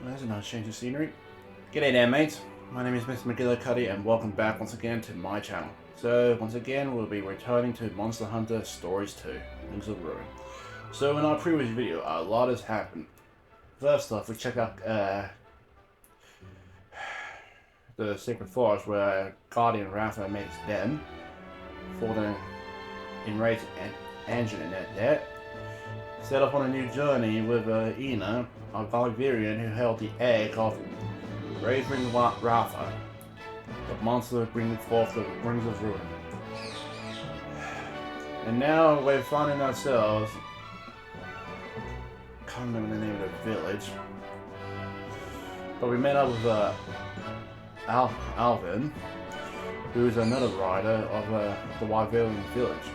There's a nice change of scenery. G'day there, mates. My name is Mr. Magilla-cutti, and welcome back once again to my channel. So, once again, we'll be returning to Monster Hunter Stories 2, Wings of Ruin. So, in our previous video, a lot has happened. First off, we checked out the Sacred Forest where Guardian Ratha made his den for the enraged engine in there. Set off on a new journey with Ina, a Wyverian who held the egg of Razewing Ratha, the monster bringing forth the Rings of Ruin. And now we're finding ourselves, I can't remember the name of the village, but we met up with Alvin, who's another rider of the Wyverian village.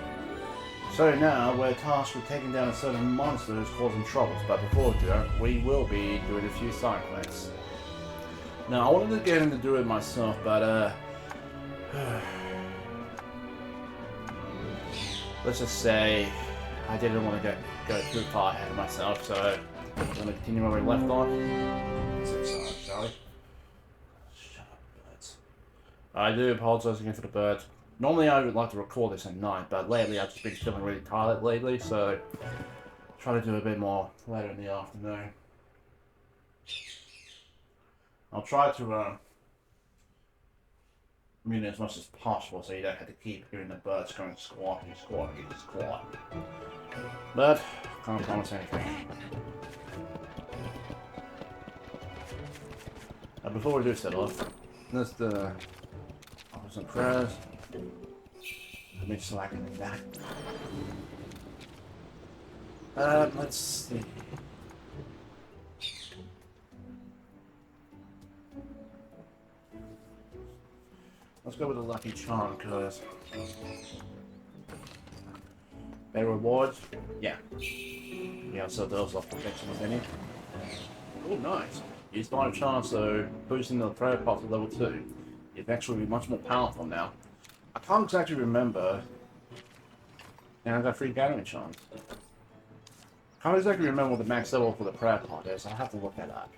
So now we're tasked with taking down a certain monster who's causing troubles, but before we do that, we will be doing a few side quests. Now I wanted to get him to do it myself, but let's just say I didn't want to go too far ahead of myself, so I'm going to continue where we left off. Shall we? Shut up, birds. I do apologize again for the birds. Normally I would like to record this at night, but lately I've just been feeling really tired lately, so try to do a bit more later in the afternoon. I'll try to mute as much as possible so you don't have to keep hearing the birds going squawking, squawking, squawking. But can't promise anything. Before we do set off, let's offer some prayers. Let me select that. Let's see. Let's go with a lucky charm, cause better rewards. Yeah. Yeah, so those are protection of any. Oh, nice. Use 5 charms, so boosting the prayer pot to level 2. It's actually much more powerful now. I can't exactly remember. And I got 3 gathering charms. Can't exactly remember what the max level for the prayer pot is. I have to look that up.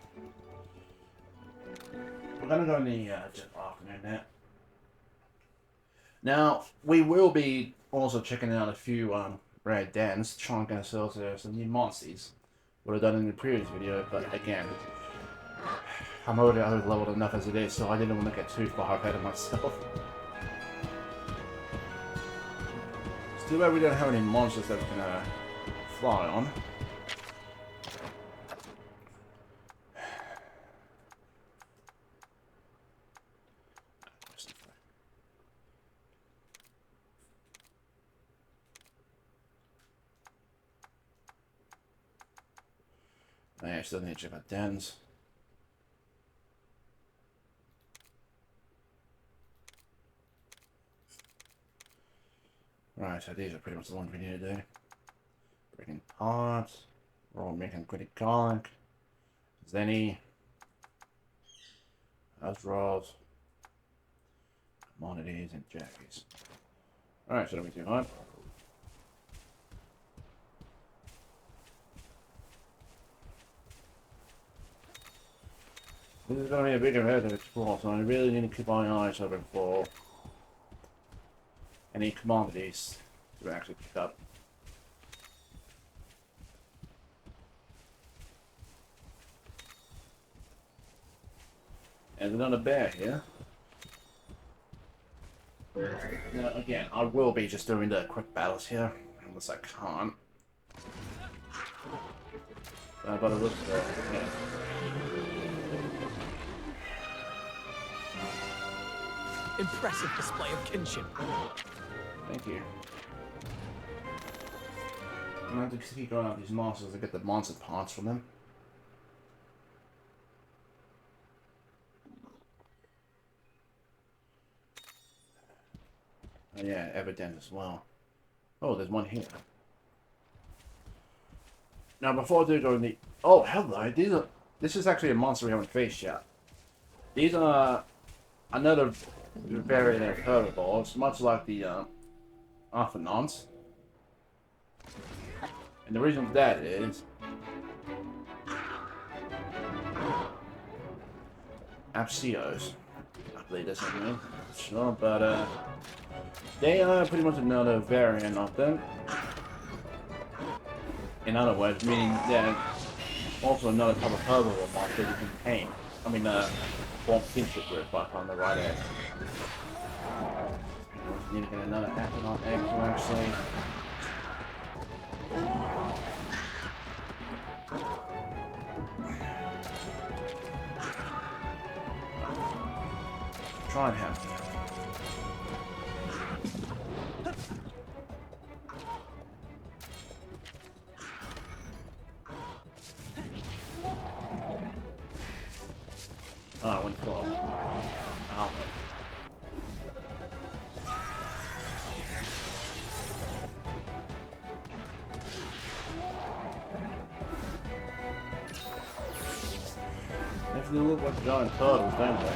We're gonna go in the afternoon now. Now we will be also checking out a few rare dens, trying to get ourselves some new monsters. Would have done in the previous video, but again, I'm already leveled enough as it is, so I didn't want to get too far ahead of myself. It's too bad we don't have any monsters that we can fly on. I still need to check out dens. Right, so these are pretty much the ones we need to do. Breaking parts, raw making critic garlic, Zenny, house rolls, commodities, and jackies. Alright, so don't be too hard. This is going to be a bigger area to explore, so I really need to keep my eyes open for any commodities to actually pick up. And another bear here. Now, again, I will be just doing the quick battles here, unless I can't. But it looks good, yeah. Impressive display of kinship. Thank you. I'm gonna have to keep going out these monsters to get the monster parts from them. Oh yeah, evident as well. Oh, there's one here. Now before I do go in the... Oh, hello, this is actually a monster we haven't faced yet. These are another variant of herbivores, much like the Arthanons. And the reason for that is Apsios. I believe that's what I mean. Sure, but they are pretty much another variant of them. In other words, meaning they're also another type of herbivore monster you can tame. I mean, form kinship with, like on the right edge. Need to get another Acheron egg to actually. Try and have. Oh, I went for Ow. They look like giant turtles, don't they?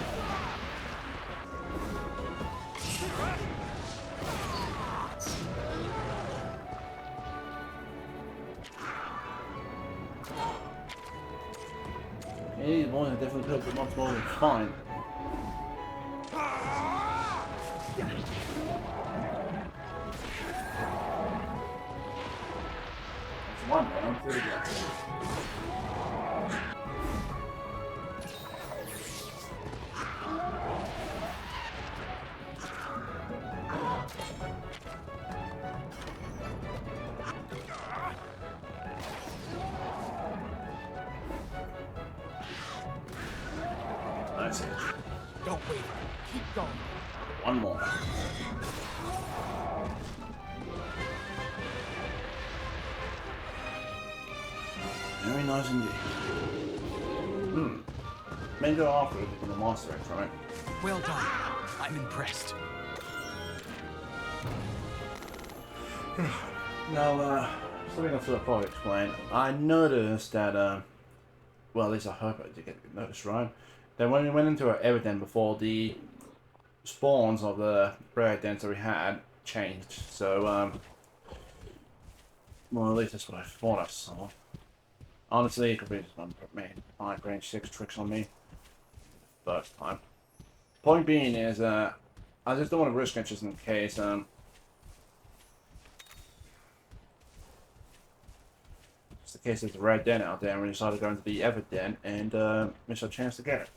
Yeah, these boys are definitely cooked much more than fine. That's one down, pretty good. That's it. Don't waver. Keep going. One more. Very nice indeed. Maybe go after it in the monster X, right? Well done. I'm impressed. Now, something else I'll probably explain. I noticed that, well, at least I hope I did get noticed right, that when we went into our Everden before, the spawns of the rare dens that we had changed. So, well, at least that's what I thought I saw. Honestly, it could be just my brain 6 tricks on me. First time. Point being is, I just don't want to risk it just in case, it's the case there's a rare den out there and we decide to go into the Ever Den and miss our chance to get it.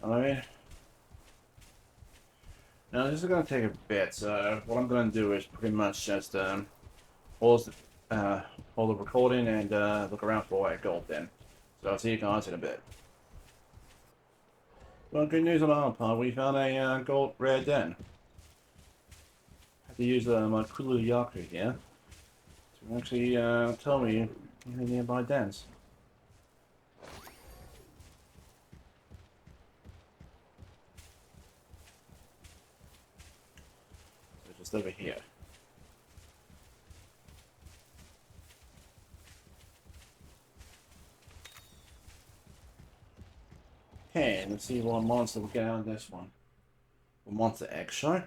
Alright. Now this is going to take a bit, so what I'm going to do is pretty much just hold the recording and look around for a gold den. So I'll see you guys in a bit. Well, good news on our part, we found a gold rare den. Had to use my Magilla-cutti here to actually tell me any nearby dens. So just over here. Okay, let's see what monster we get out of this one. What monster egg show?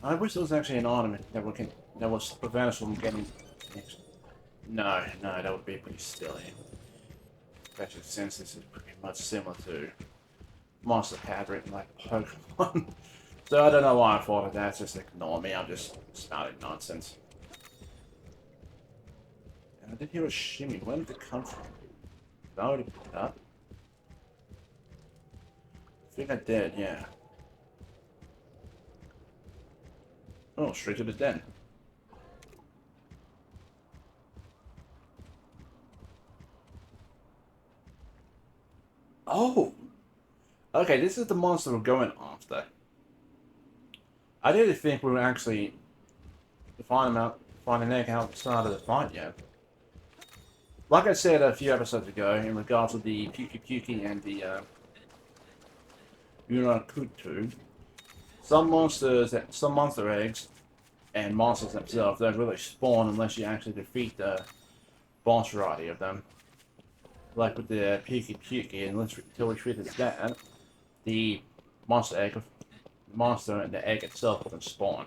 I wish there was actually an ornament that was prevent us from getting. No, that would be pretty silly. Especially since this is pretty much similar to Monster Pad written like Pokemon. So I don't know why I thought of that. Just ignore me. I'm just spouting nonsense. And I did hear a shimmy. Where did it come from? Did I already pick it up? I think I did. Yeah. Oh, straight to the den. Oh! Okay, this is the monster we're going after. I didn't think we would actually find an egg outside of the fight yet. Like I said a few episodes ago, in regards to the Magilla-cutti and the Rutoh, some monster eggs and monsters themselves don't really spawn unless you actually defeat the boss variety of them. Like with the Magilla-cutti, until we treated that, the monster egg, the monster and the egg itself doesn't spawn.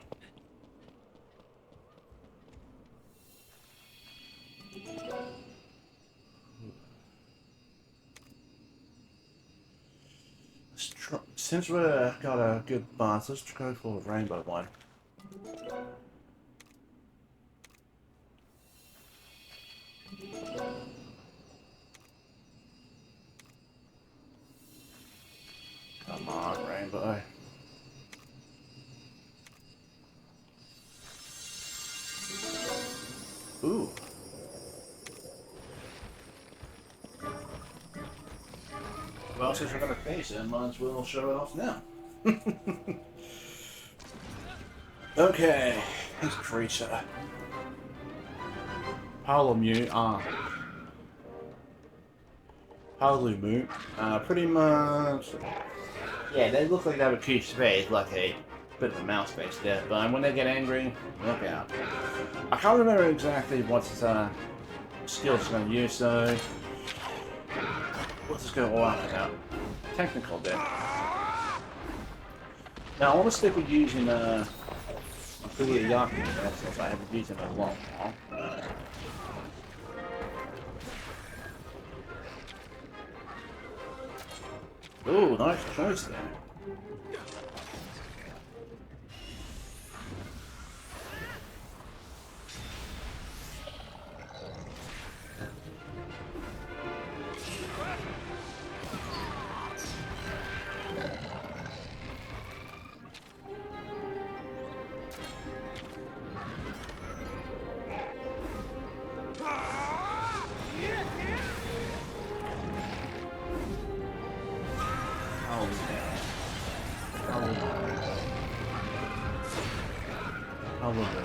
Since we've got a good buzz, let's go for the rainbow one. Come on, rainbow. Ooh. Well, since we're going to face it, might as well show it off now. Okay, this creature. Palumu, Palumu, pretty much. Yeah, they look like they have a cute face, like a bit of a mouse face there, but when they get angry, look out. I can't remember exactly what skill it's going to use, so let's just go all out now. Technical there. Now I want to stick with using Magilla-cutti since I haven't used it in a long while. Ooh, nice choice there.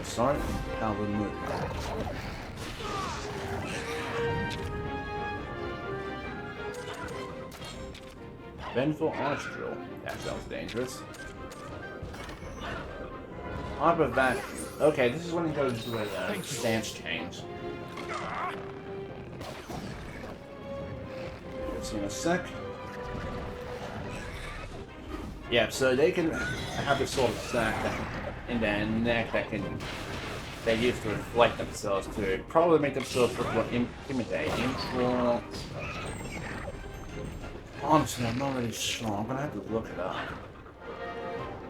Sorry, Palumu. Vengeful Ice Drill. That sounds dangerous. Hyper Vacuum. Okay, this is when he goes into a stance change. See in a sec. Yeah, so they can have this sort of sack in their neck that they use to inflate themselves to probably make themselves look more intimidating. Well, honestly, I'm not really sure. I'm gonna have to look it up.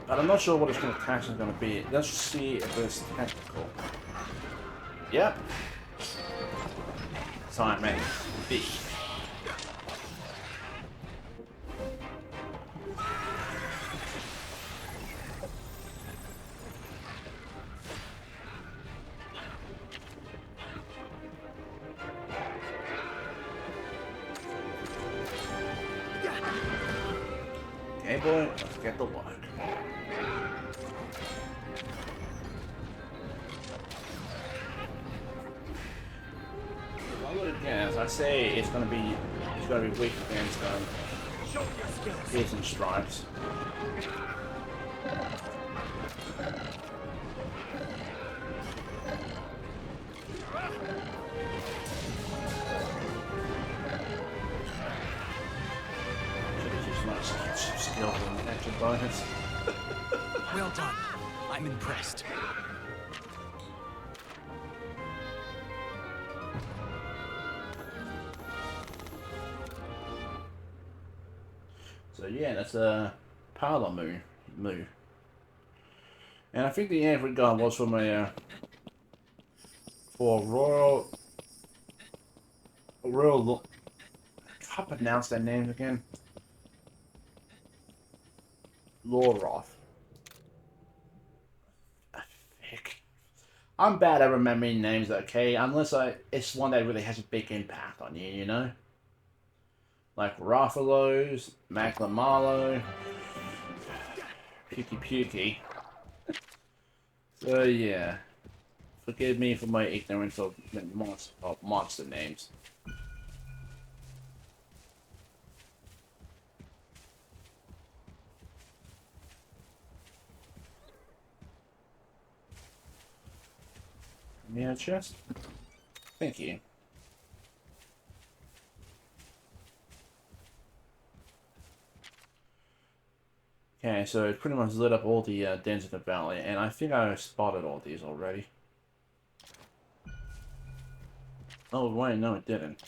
But I'm not sure what its attacks are gonna be. Let's see if it's technical. Yep. So I made B. Okay, boy, let's get the work. Well, again, as I say, it's gonna be weak against piercing strikes. Bonus. Well done. I'm impressed. So yeah, that's a Palumu. And I think the average gun was from a for Royal. I can't pronounce their names again. Loroth. I think. I'm bad at remembering names, okay? Unless it's one that really has a big impact on you, you know? Like Rathalos, Magilla-cutti, Puki. So yeah. Forgive me for my ignorance of monster names. Yeah, chest. Thank you. Okay, so it pretty much lit up all the dens in the valley, and I think I spotted all these already. Oh wait, no it didn't.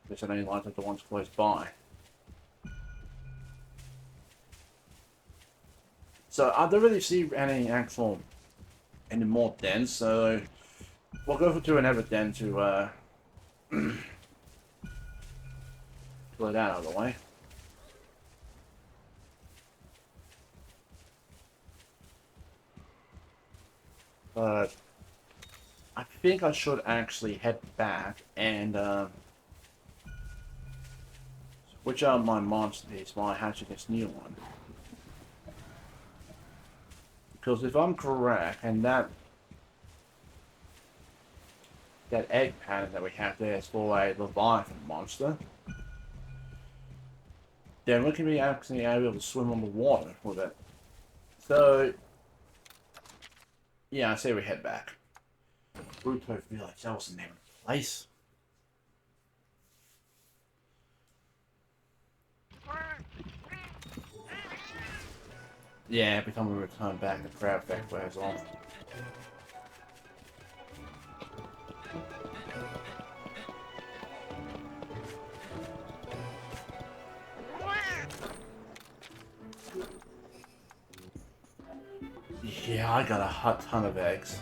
Guess it only lines up the ones close by. So I don't really see any more dens, so we'll go to another den to clear that out of the way. But I think I should actually head back and switch out my monsters while I hatch this new one. Because if I'm correct, and that egg pattern that we have there is for a Leviathan monster, then we can be actually able to swim on the water with it. So, yeah, I say we head back. Rutoh Village, that was the name of the place. Yeah, every time we return back, the crowd effect wears off. Yeah, I got a hot ton of eggs.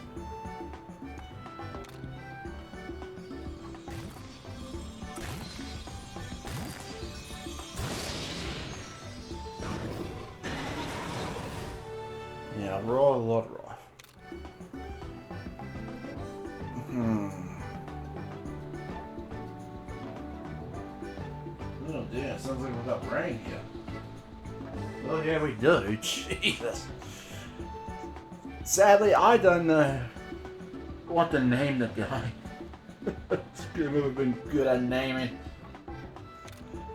Yeah, raw, lot raw. Oh dear, sounds like we got rain here. Oh yeah, we do. Jesus. Sadly, I don't know what to name the guy. I've never been good at naming.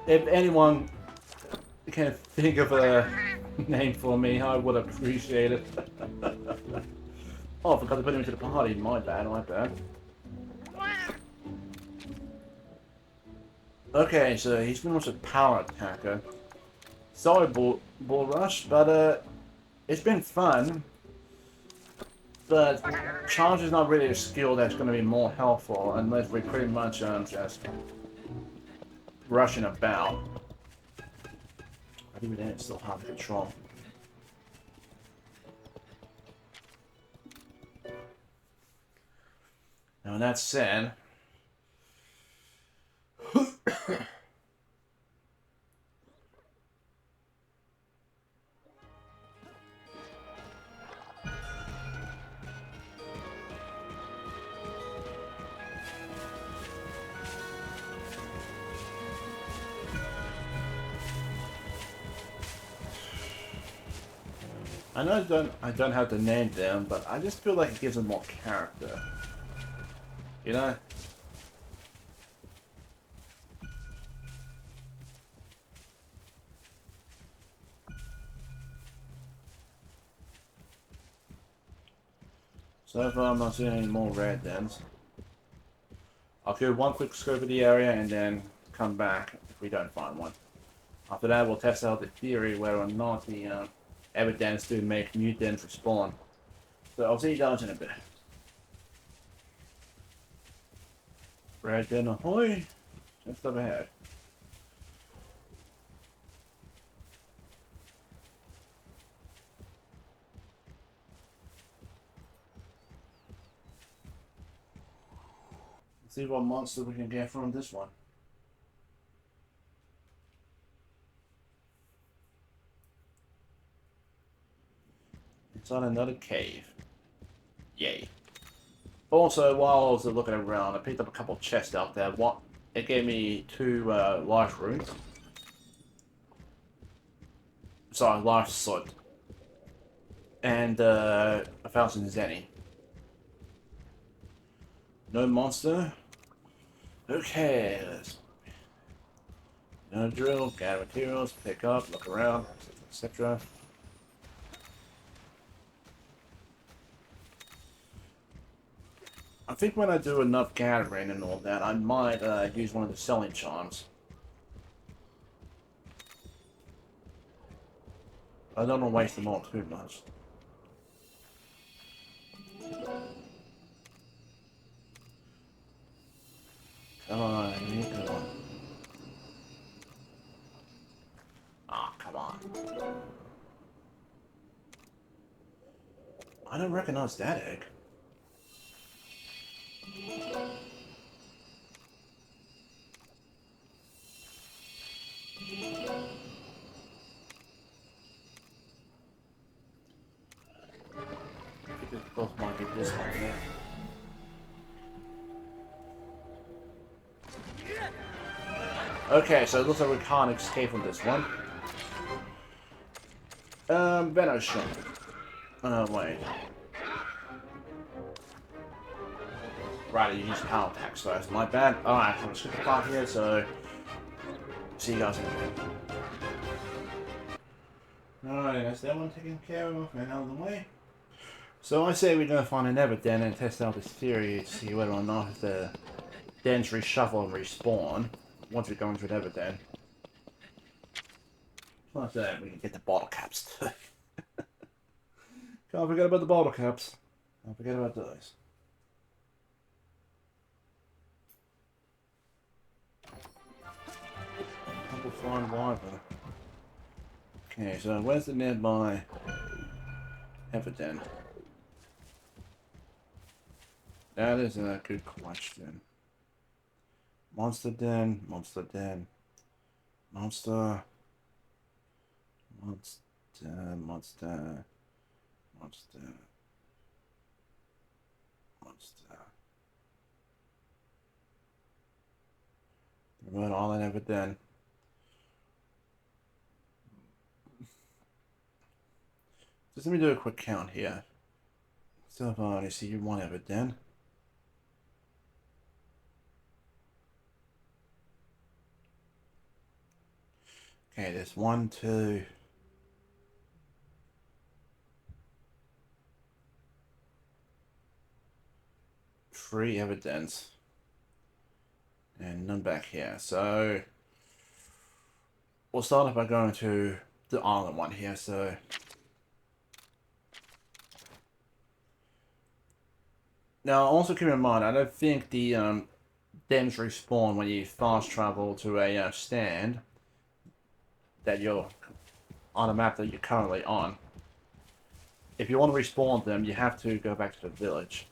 If anyone can think of a name for me, I would appreciate it. Oh, I forgot to put him into the party. My bad, my bad. Okay, so he's pretty much a power attacker. Sorry, Bull Rush, but it's been fun. But charge is not really a skill that's going to be more helpful unless we pretty much just rushing about. I think it's still hard to control. Now that said, I know I don't have to name them, but I just feel like it gives them more character. You know? So far I'm not seeing any more red dens. I'll do one quick scope of the area and then come back if we don't find one. After that we'll test out the theory whether or not the evidence do make new dens respawn. So I'll see you guys in a bit. Red den ahoy! Just up ahead. Let's see what monster we can get from this one. It's on another cave. Yay. Also, while I was looking around, I picked up a couple of chests out there. It gave me 2 life runes. Sorry, life soot. And 1,000 zenny. No monster? Okay, let's... No drill, gather materials, pick up, look around, etc. I think when I do enough gathering and all that, I might use one of the selling charms. I don't want to waste them all too much. Come on, you come on. Ah, come on. I don't recognize that egg. I think it both might be this one here. Okay, so it looks like we can't escape from this one. Venoshock. Wait. Right, you use power attacks first. My bad. Alright, I'll skip the part here, so... See you guys in a bit. Alright, that's that one taken care of and out of the way. So I say we're gonna find an Everden and test out this theory to see whether or not the dens reshuffle and respawn once we go into an Everden. Plus that, we can get the bottle caps too. Can't forget about the bottle caps. Don't forget about those. Couple flying wyvern. Okay, so where's the nearby Everden? That is a good question. Monster den, monster den, monster, monster, monster, monster, monster. Remote island Everden. Just let me do a quick count here. So far, I see one Everden. Okay, there's 1, 2, 3 Everdens. And none back here. So we'll start off by going to the island one here, so now also keep in mind I don't think the dens respawn when you fast travel to a stand that you're on a map that you're currently on. If you want to respawn them, you have to go back to the village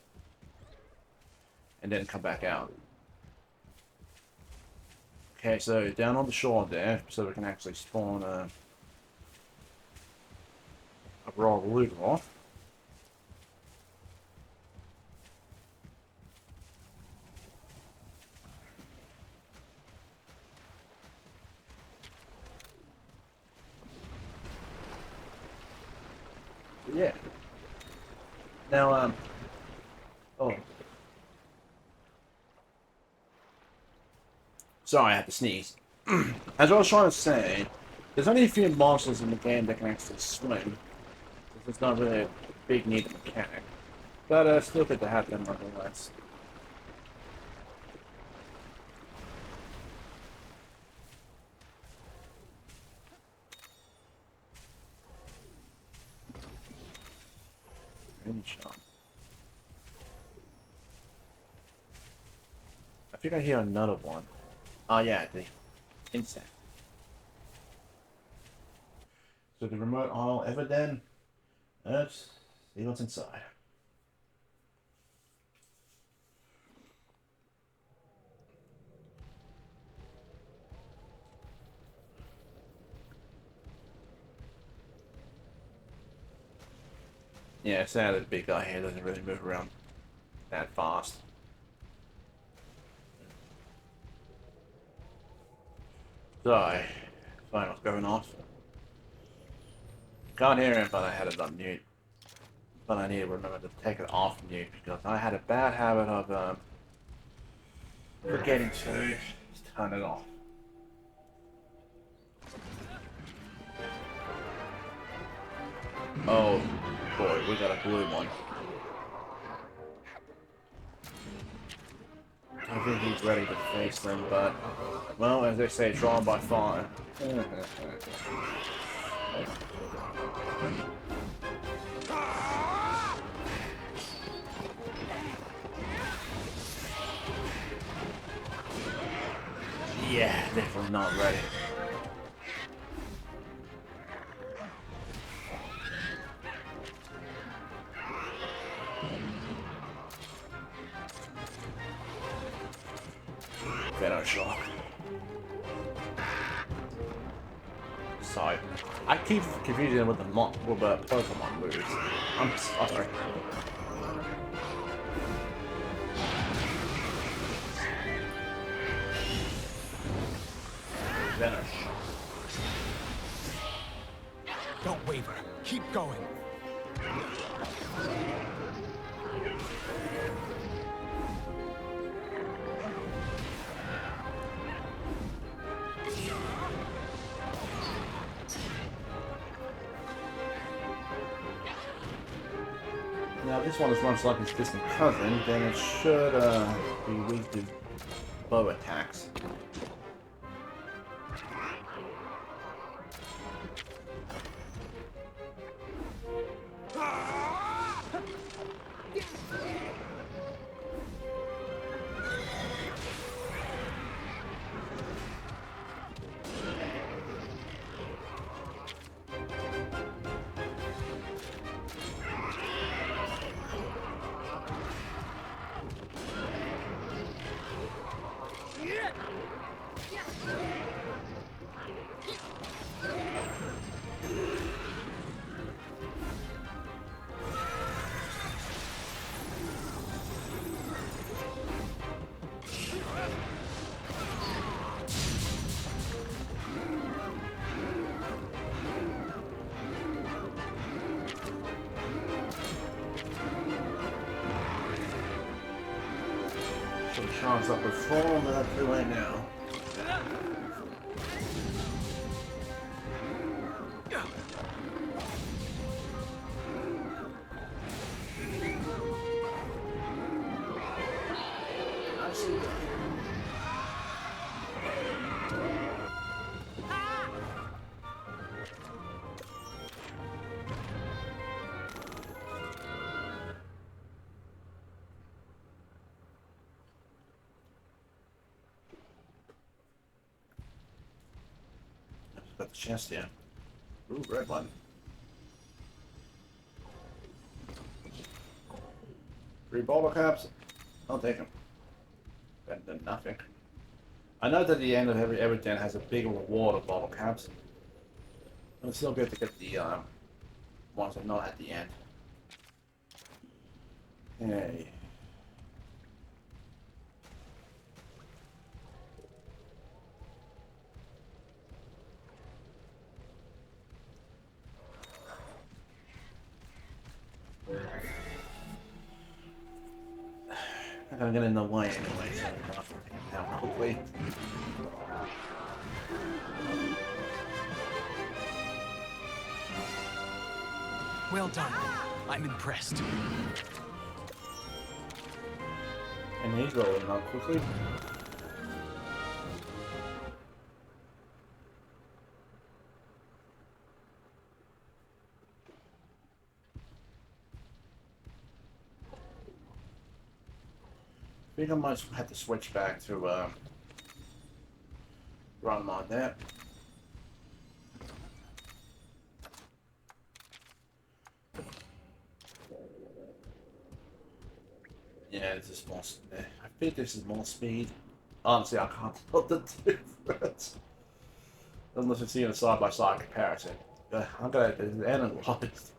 and then come back out. Okay, so down on the shore there, so we can actually spawn a raw Rutoh. Yeah. Now, oh. Sorry, I had to sneeze. As I was trying to say, there's only a few monsters in the game that can actually swim. It's not really a big needed mechanic. But still good to have them nonetheless. Shot. I think I hear another one. Oh yeah, the insect. So the remote isle Everden. Let's see what's inside. Yeah, sadly the big guy here doesn't really move around that fast. Sorry, phone was going off. Can't hear him, but I had it on mute. But I need to remember to take it off mute because I had a bad habit of forgetting to turn it off. Oh boy, we got a blue one. I think he's ready to face them, but well, as they say, drawn by fire. Yeah, definitely not ready. Venom shock. Sorry, I keep confusing them with the Pokemon moves. I'm sorry. Venom shock. Don't waver. Keep going. Now, if this one is runs like its distant cousin, then it should be weak to bow attacks. Some chance up before, but that's too late now. Got the chest here. Ooh, red one. Three bottle caps. I'll take them. Better than nothing. I know that the end of every den has a bigger reward of bottle caps. But it's still good to get the ones that are not at the end. Hey. I'm gonna get in the way anyway, so I'm gonna take it down quickly. Well done. I'm impressed. And he's rolling up quickly. I think I might have to switch back to run on that. Yeah, this is more. I think this is more speed. Honestly, I can't tell the difference unless it's in a side-by-side comparison. I'm gonna analyze.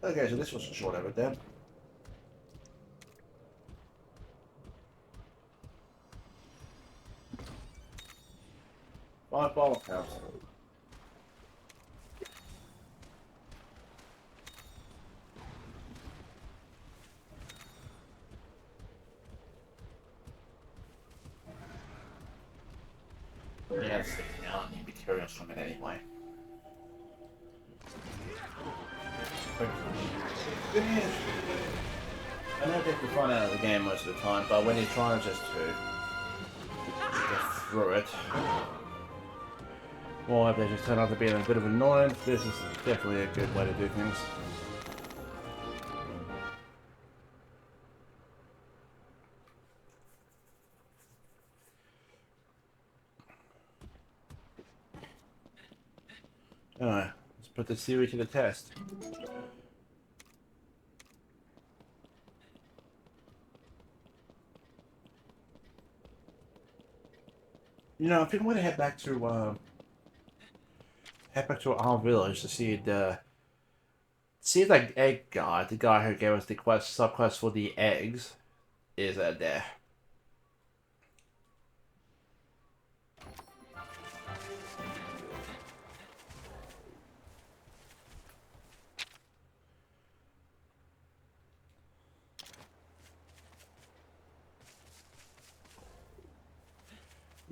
Okay, so this was a short of it then. 5 bottle caps. Yeah, it's I don't need materials from it anyway. I know they can find out of the game most of the time, but when you're trying just to get through it, Or if they just turn out to be a bit of an annoyance, this is definitely a good way to do things. Alright, let's put this theory to the test. You know, I think I'm gonna head back to our village to see the like egg guy, the guy who gave us the sub quest for the eggs, is there.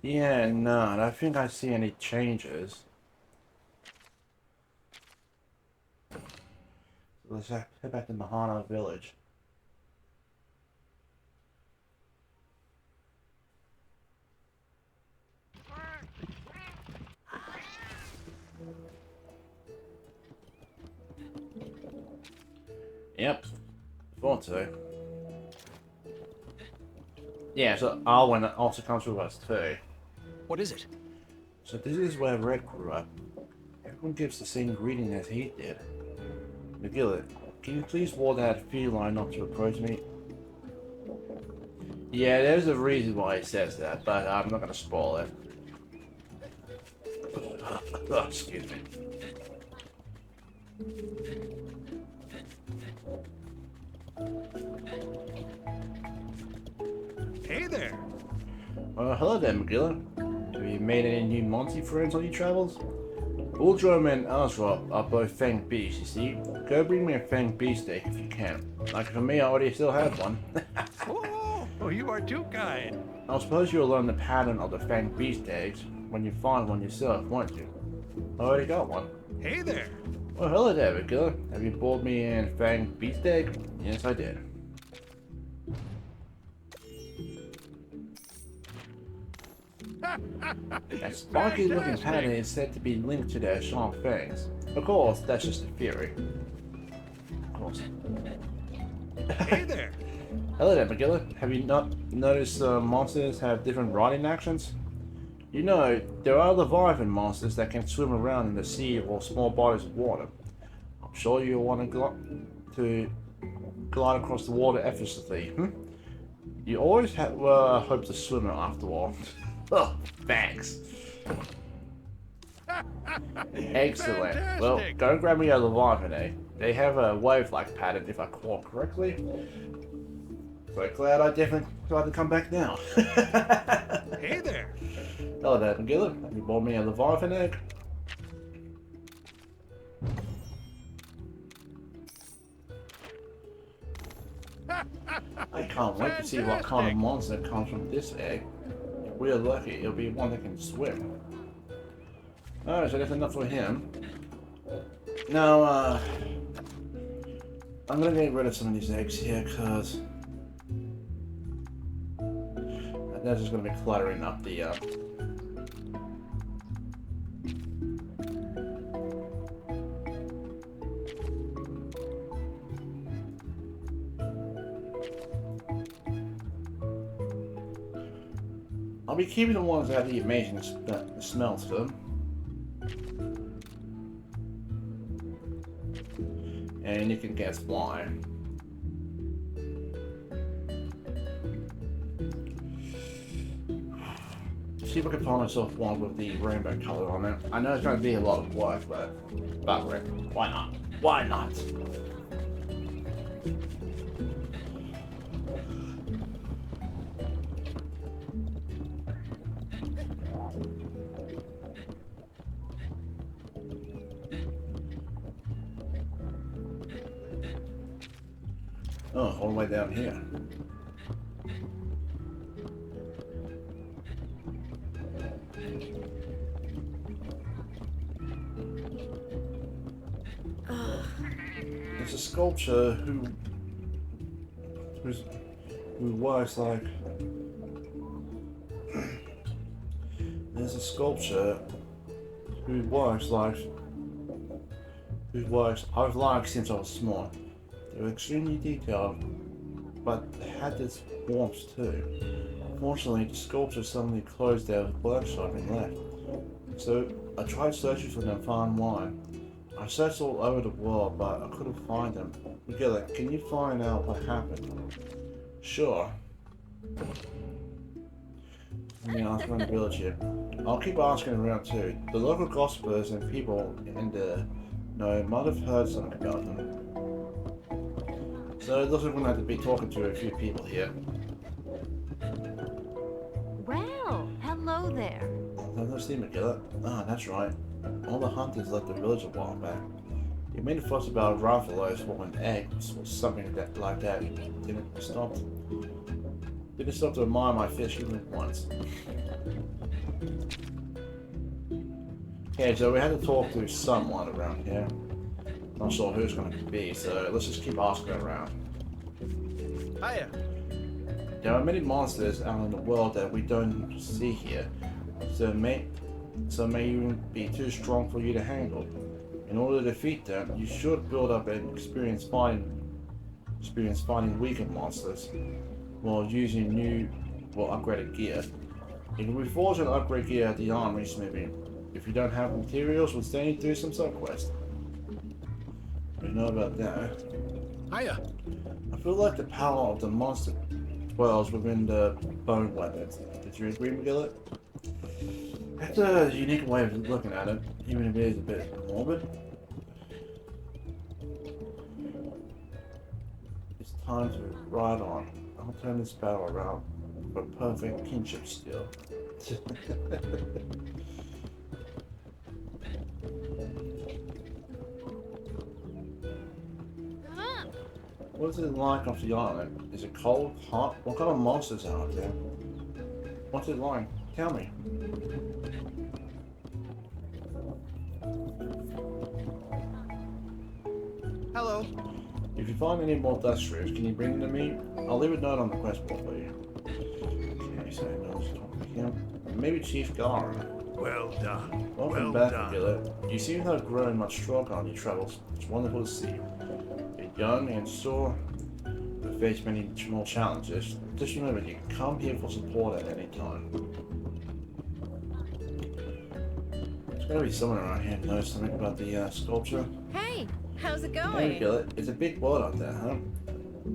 Yeah, no, I don't think I see any changes. Let's head back to Mahana village. Yep, thought so. Yeah, so Arwen also comes with us too. What is it? So this is where Red grew up. Everyone gives the same greeting as he did. Magilla, can you please warn that feline not to approach me? Yeah, there's a reason why he says that, but I'm not gonna spoil it. Oh, excuse me. Hey there. Hello there, Magilla. Have you made any new Monty friends on your travels? Uldrum and Azra are both fanged beasts, you see. Go bring me a fanged beast steak if you can. Like for me, I already still have one. Oh, you are too kind. I suppose you'll learn the pattern of the fanged beast eggs when you find one yourself, won't you? I already got one. Hey there. Well, hello there, Magilla. Have you bought me a fanged beast egg? Yes, I did. That sparky looking pattern is said to be linked to their sharp fangs. Of course, that's just a theory. Of course. Hey there. Hello there, Magilla. Have you not noticed monsters have different riding actions? You know, there are Leviathan monsters that can swim around in the sea or small bodies of water. I'm sure you'll want to glide across the water effortlessly. You always have hope to swim after all. Oh, thanks. Excellent. Fantastic. Well, go grab me a Leviathan egg. They have a wave-like pattern, if I recall correctly. So glad I definitely tried to come back now. Hey there. Hello there, Magilla. Have you bought me a Leviathan egg? I can't wait to see what kind of monster comes from this egg. If we're lucky, it'll be one that can swim. Alright, so that's enough for him. Now, I'm gonna get rid of some of these eggs here, because that's just gonna be cluttering up the, I'll be keeping the ones that have the amazing smells to them. And you can guess why. See if I can find myself one with the rainbow color on it. I know it's going to be a lot of work, but why not? Why not? Oh, all the way down here. There's a sculpture who works like. There's a sculpture who works like I've liked since I was small. They were extremely detailed, but they had this warmth too. Fortunately, the sculpture suddenly closed their workshop and left. So I tried searching for them far and wide. I searched all over the world, but I couldn't find them. Magilla, can you find out what happened? Sure. Let me ask around the village here. I'll keep asking around too. The local gossipers and people in the know might have heard something about them. So it looks like we're going to have to be talking to a few people here. Well, hello there. Let's see, Magilla. Ah, that's right. All the hunters left the village a while back. You made a fuss about Ratha's woman eggs or something like that. Didn't stop to admire my fish even once. Okay, so we had to talk to someone around here. Not sure who it's going to be, so let's just keep asking around. Hiya. There are many monsters out in the world that we don't see here, so may even be too strong for you to handle. In order to defeat them, you should build up an experience fighting weaker monsters while using new, upgraded gear. You can reforge and upgrade gear at the armories maybe. If you don't have materials, we'll send you through some sub-quests. We know about that. Hiya. I feel like the power of the monster dwells within the bone weapons. Did you agree, Magilla? That's a unique way of looking at it, even if it is a bit morbid. It's time to ride on. I'll turn this battle around for perfect kinship steel. What is it like off the island? Is it cold, hot? What kind of monsters are out there? What's it like? Tell me. Hello. If you find any more dust strips, can you bring them to me? I'll leave a note on the quest board for you. Okay, so I know who's talking to him. Maybe Chief Garin. Well done. Welcome well back, done. Magilla. You seem to have grown much stronger on your travels. It's wonderful to see. You're young and sore, but face many more challenges. Just remember, you can come here for support at any time. There's gotta be someone around here who knows something about the sculpture. Hey, how's it Hey, going? Magilla, it's a big world out there, huh?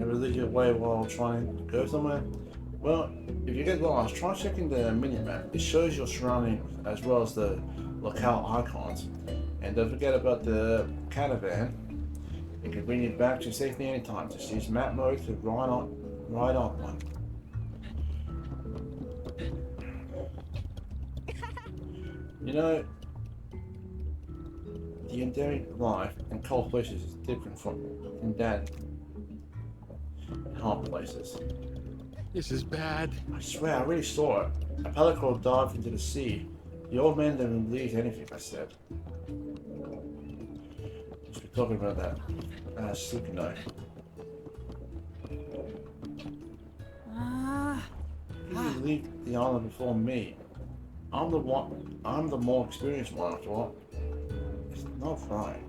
Ever lose your way while trying to go somewhere? Well, if you get lost, try checking the minimap. It shows your surroundings as well as the locale icons. And don't forget about the caravan. It can bring you back to safety anytime. Just use map mode to ride on one. You know, the endemic life in cold places is different from in hot places. This is bad. I swear, I really saw it. A pelican dived into the sea. The old man didn't believe anything I said. Just be talking about that sleeping knife. You leave the island before me. I'm the more experienced one after all. It's not right.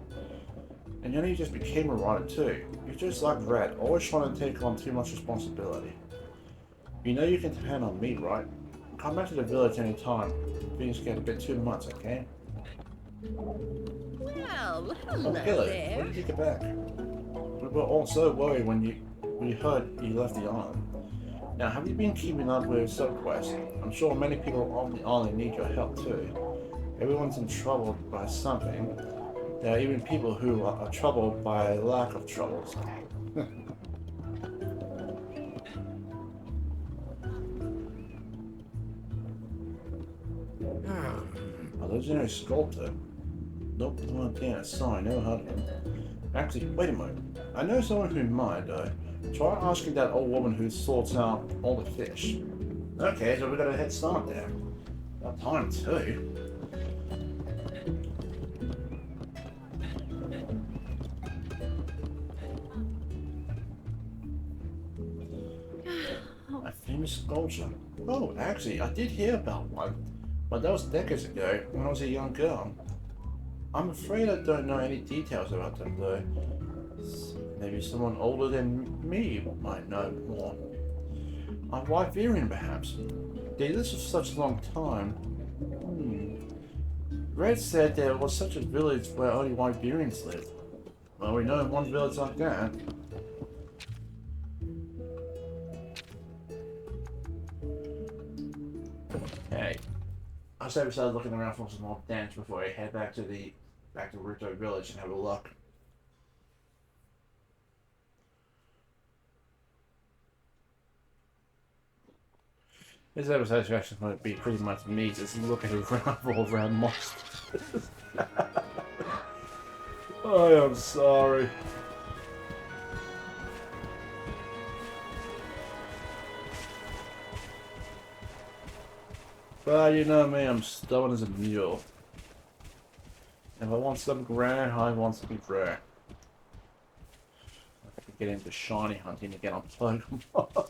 And you just became a writer too. You're just like Red, always trying to take on too much responsibility. You know you can depend on me, right? Come back to the village anytime. Things get a bit too much, okay? Well, Oh, hello Magilla, there. why did you get back? We were all so worried when you heard you left the island. Now, have you been keeping up with subquests? I'm sure many people on the island need your help too. Everyone's in trouble by something. There are even people who are troubled by lack of troubles. A legendary sculptor? Nope, not there. Sorry, never heard of him. Actually, wait a moment. I know someone who might, though. Try asking that old woman who sorts out all the fish. Okay, so we got a head start there. About time, too. A famous sculpture. Oh, actually, I did hear about one. But that was decades ago, when I was a young girl. I'm afraid I don't know any details about them, though. Maybe someone older than me might know more. A Wyverian, perhaps. They lived for such a long time. Red said there was such a village where only Wyverians lived. Well, we know one village like that. Hey, I said we started looking around for some more dents before I head back to Rutoh village and have a look. This episode's actually going to be pretty much me just looking around for all around monsters. I am sorry. But you know me, I'm stubborn as a mule. If I want something rare, I want something rare. I could get into shiny hunting again on Pokemon.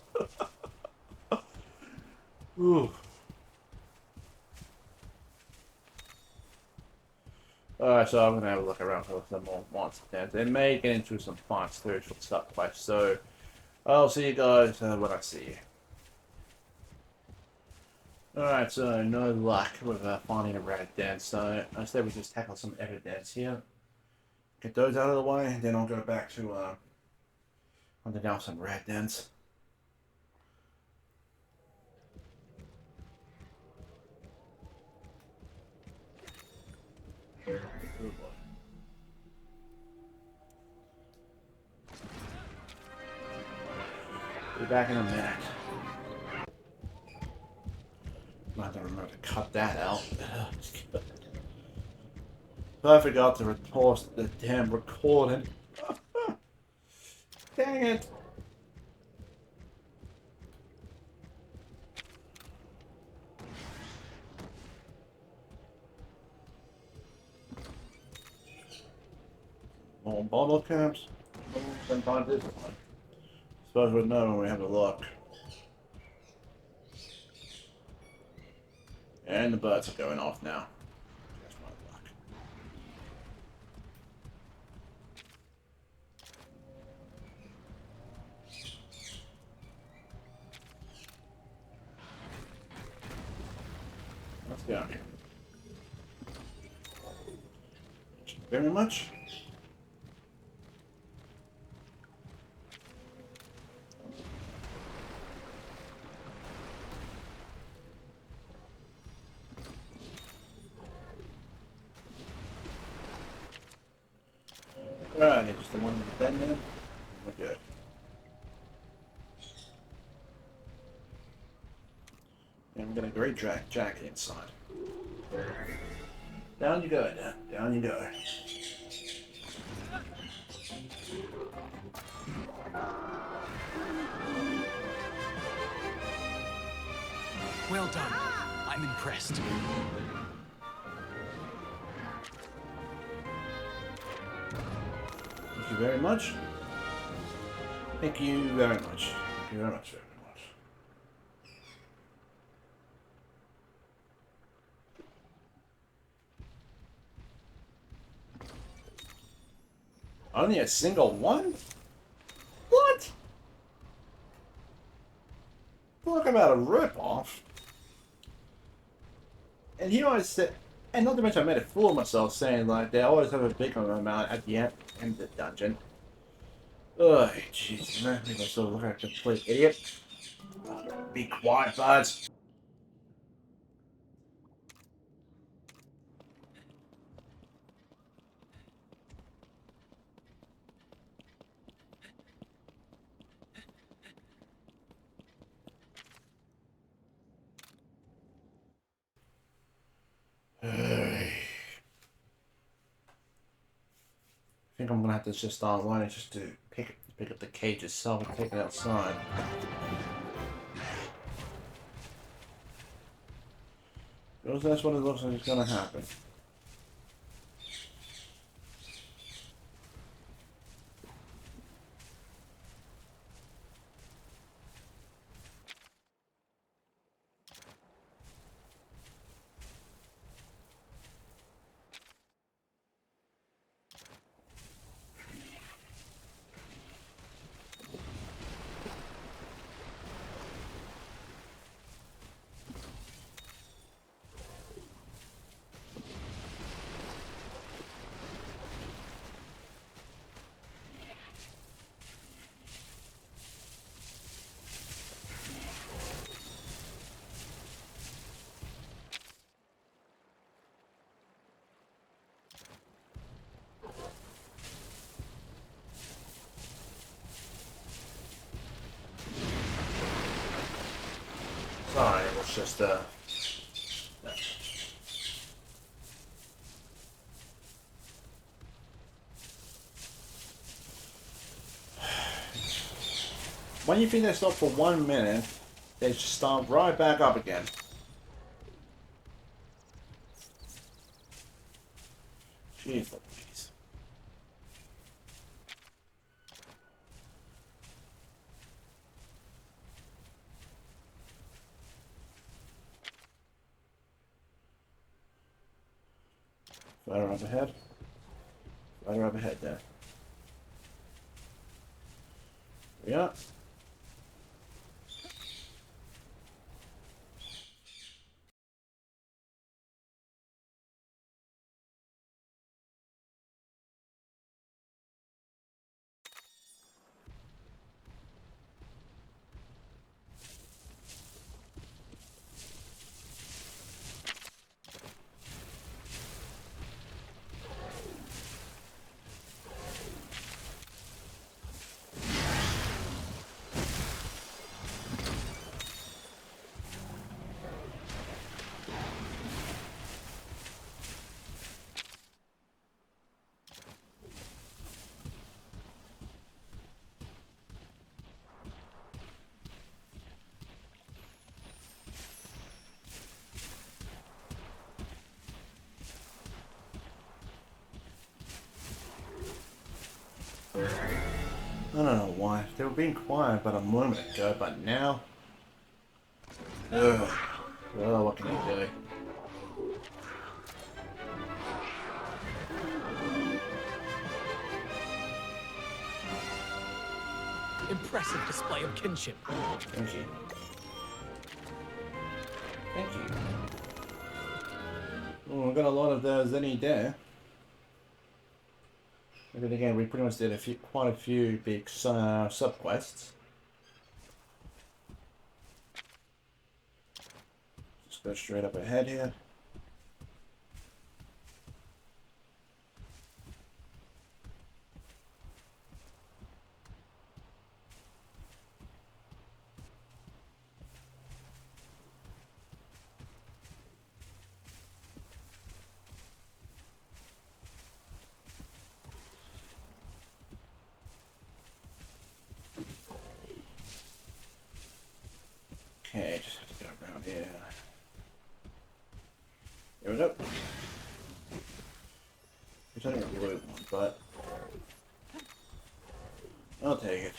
Ooh. Alright, so I'm gonna have a look around for some more monster dens. They may get into some fun spiritual stuff quite so. I'll see you guys when I see you. Alright, so no luck with finding a red den, so instead we just tackle some evidence here. Get those out of the way, and then I'll go back to hunting down some red dens. Oh boy. Be back in a minute. I don't remember to cut that out. I forgot to pause the damn recording. Dang it! More bottle caps. Then find this one. Suppose we'll know when we have a look. And the birds are going off now. That's my luck. Let's go. Thank you very much. Alright, just the one with the bed there. We're good. And we're gonna great drag jacket inside. Down you go, down you go. Well done. I'm impressed. Thank you very much. Thank you very much. Thank you very much, very much. Only a single one? What? Talk about a rip-off. And he always said, and not to mention I made a fool of myself saying like they always have a big amount at the end of the dungeon. Ugh, jeez, man, I still look like a complete idiot. Be quiet, buds. I think I'm gonna have to just start learning just to pick up the cage itself and take it outside. Because that's what it looks like is gonna happen. It's just when you think they stop for 1 minute, they just start right back up again. Jeez Louise. Fire up ahead. Fire up ahead there. Yeah. I don't know why. They were being quiet about a moment ago, but now... Ugh. Well, what can you do? Impressive display of kinship. Thank you. Thank you. Well, we've got a lot of those any day. But then again, we pretty much did quite a few big sub-quests. Just go straight up ahead here. Okay, just have to go around here. Here we go. It's only a blue one, but I'll take it.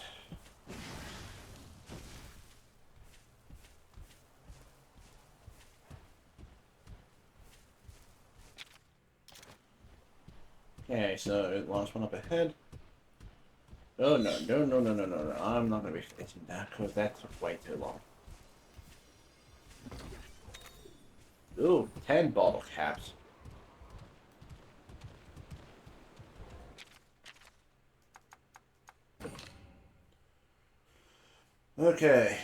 Okay, so last one up ahead. Oh no, no, no, no, no, no, no. I'm not gonna be facing that because that took way too long. Ooh, 10 bottle caps. Okay.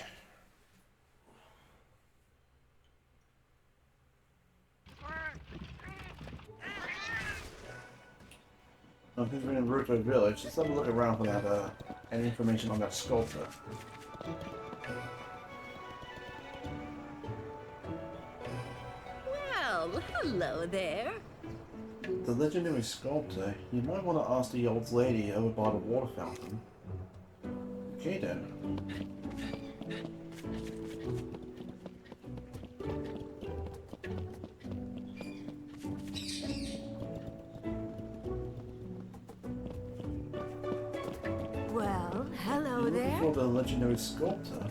Since we're in Rutoh Village, let's have a look around for that, any information on that sculptor. Well, hello there. The legendary sculptor, you might want to ask the old lady over by the water fountain. Okay then. Well, hello Looking there. for the legendary sculptor?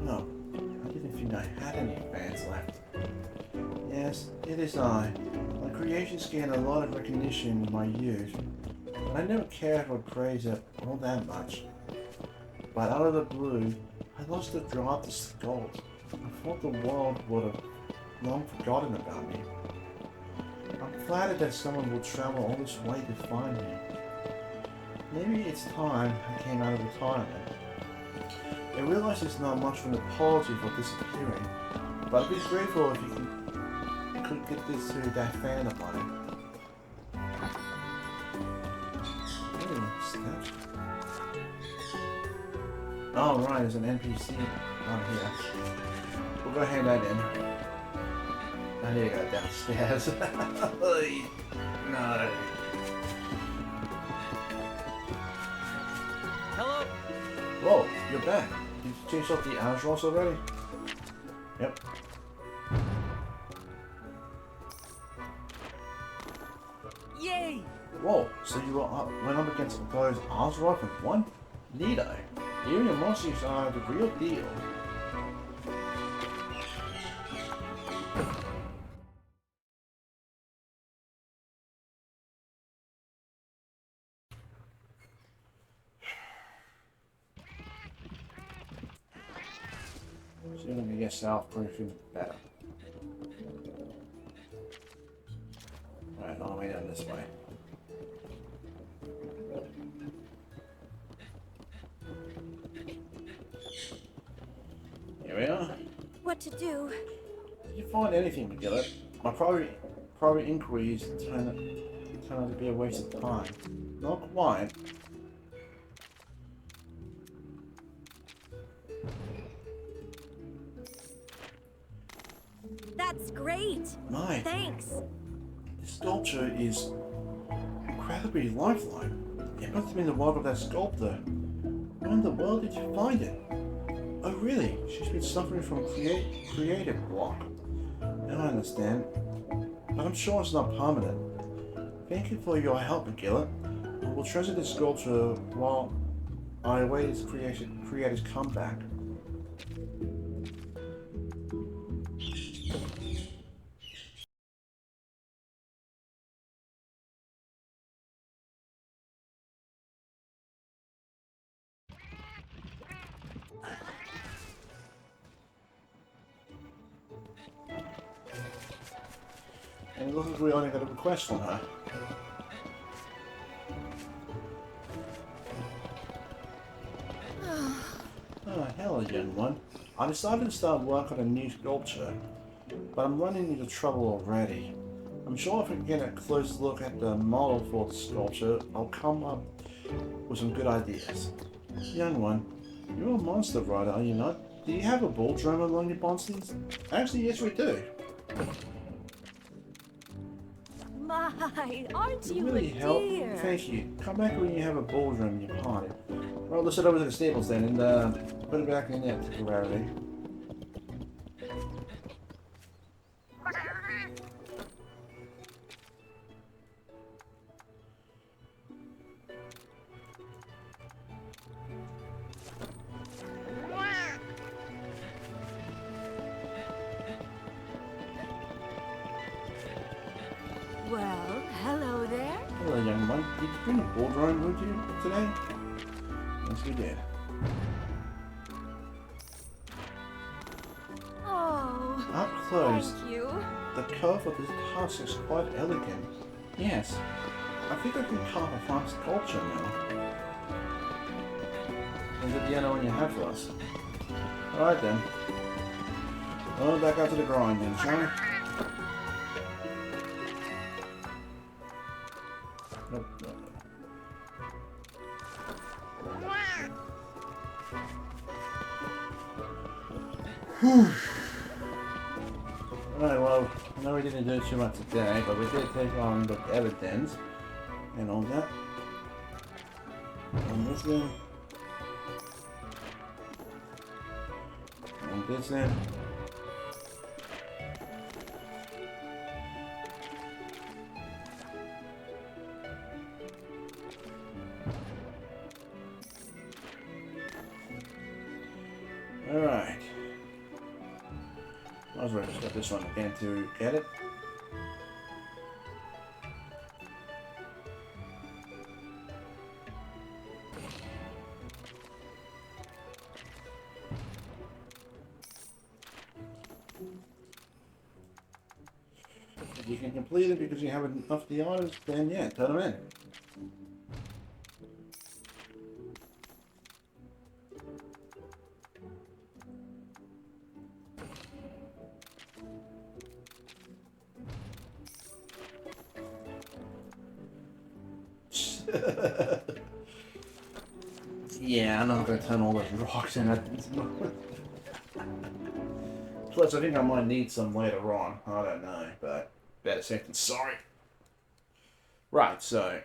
No, I didn't think I had any fans left. Yes, it is I. My creations gained a lot of recognition in my youth, but I never cared for praise all that much. But out of the blue, I lost the drive to sculpt. I thought the world would have long forgotten about me. I'm flattered that someone will travel all this way to find me. Maybe it's time I came out of retirement. I realize it's not much of an apology for disappearing, but I'd be grateful if you could get this to that fan of mine. Statue. Oh right, there's an NPC on here. we'll go hand that in. I need to go downstairs. No. Hello. Whoa, you're back. Did you change off the hours rolls already? Yep. Yay! Whoa, so you went up against those Osrock and won? Neato. You and your monsters are the real deal. So you're gonna get soundproofing better. Alright, all the way down this way. Here we are. What to do? Did you find anything, Magilla? My private inquiries turn out to be a waste of time. Not quite. That's great. My, Thanks. this sculpture is incredibly lifelike. It must have been the work of that sculptor. Where in the world did you find it? Oh really? She's been suffering from creative block. Now I understand. But I'm sure it's not permanent. Thank you for your help, Magilla. I will treasure this sculpture while I await its creator's comeback. And it looks like we only got a request from her. Oh, hello, young one. I decided to start work on a new sculpture, but I'm running into trouble already. I'm sure if I can get a close look at the model for the sculpture, I'll come up with some good ideas. Young one, you're a monster rider, are you not? Do you have a bull drum among your monsters? Actually, yes, we do. My, aren't you Really a help. dear? Thank you. Come back when you have a bull drum in your party. Well, let's head over to the stables then and put it back in there temporarily. Well, hello there. Hello, young one. Did you bring a bull drum with you today? Yes, we did. Oh, Up close, thank you. the curve of this tusk is quite elegant. Yes, I think I can carve a fine sculpture now. Is it the other one you have for us? Alright then. Well, back out to the grind then, shall we? Nope, nope, nope. Alright, well, I know we didn't do too much today, but we did take on the evidence and all that. And this then. And this then. Alright. Might as well just got this one again to get it. If you can complete it because you have enough of the items, then yeah, turn them in. Yeah, I'm not gonna turn all those rocks in at this moment. Plus, I think I might need some later on. I don't know, but better safe than sorry. Right, so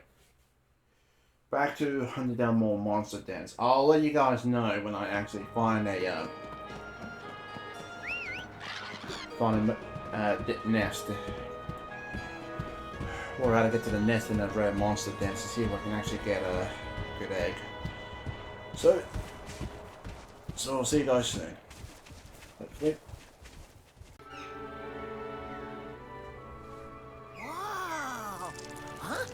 back to hunting down more monster dens. I'll let you guys know when I actually find a nest. Or rather get to the nest in a rare monster den to see if I can actually get a good egg. So I'll see you guys soon. Hopefully. Wow! Huh?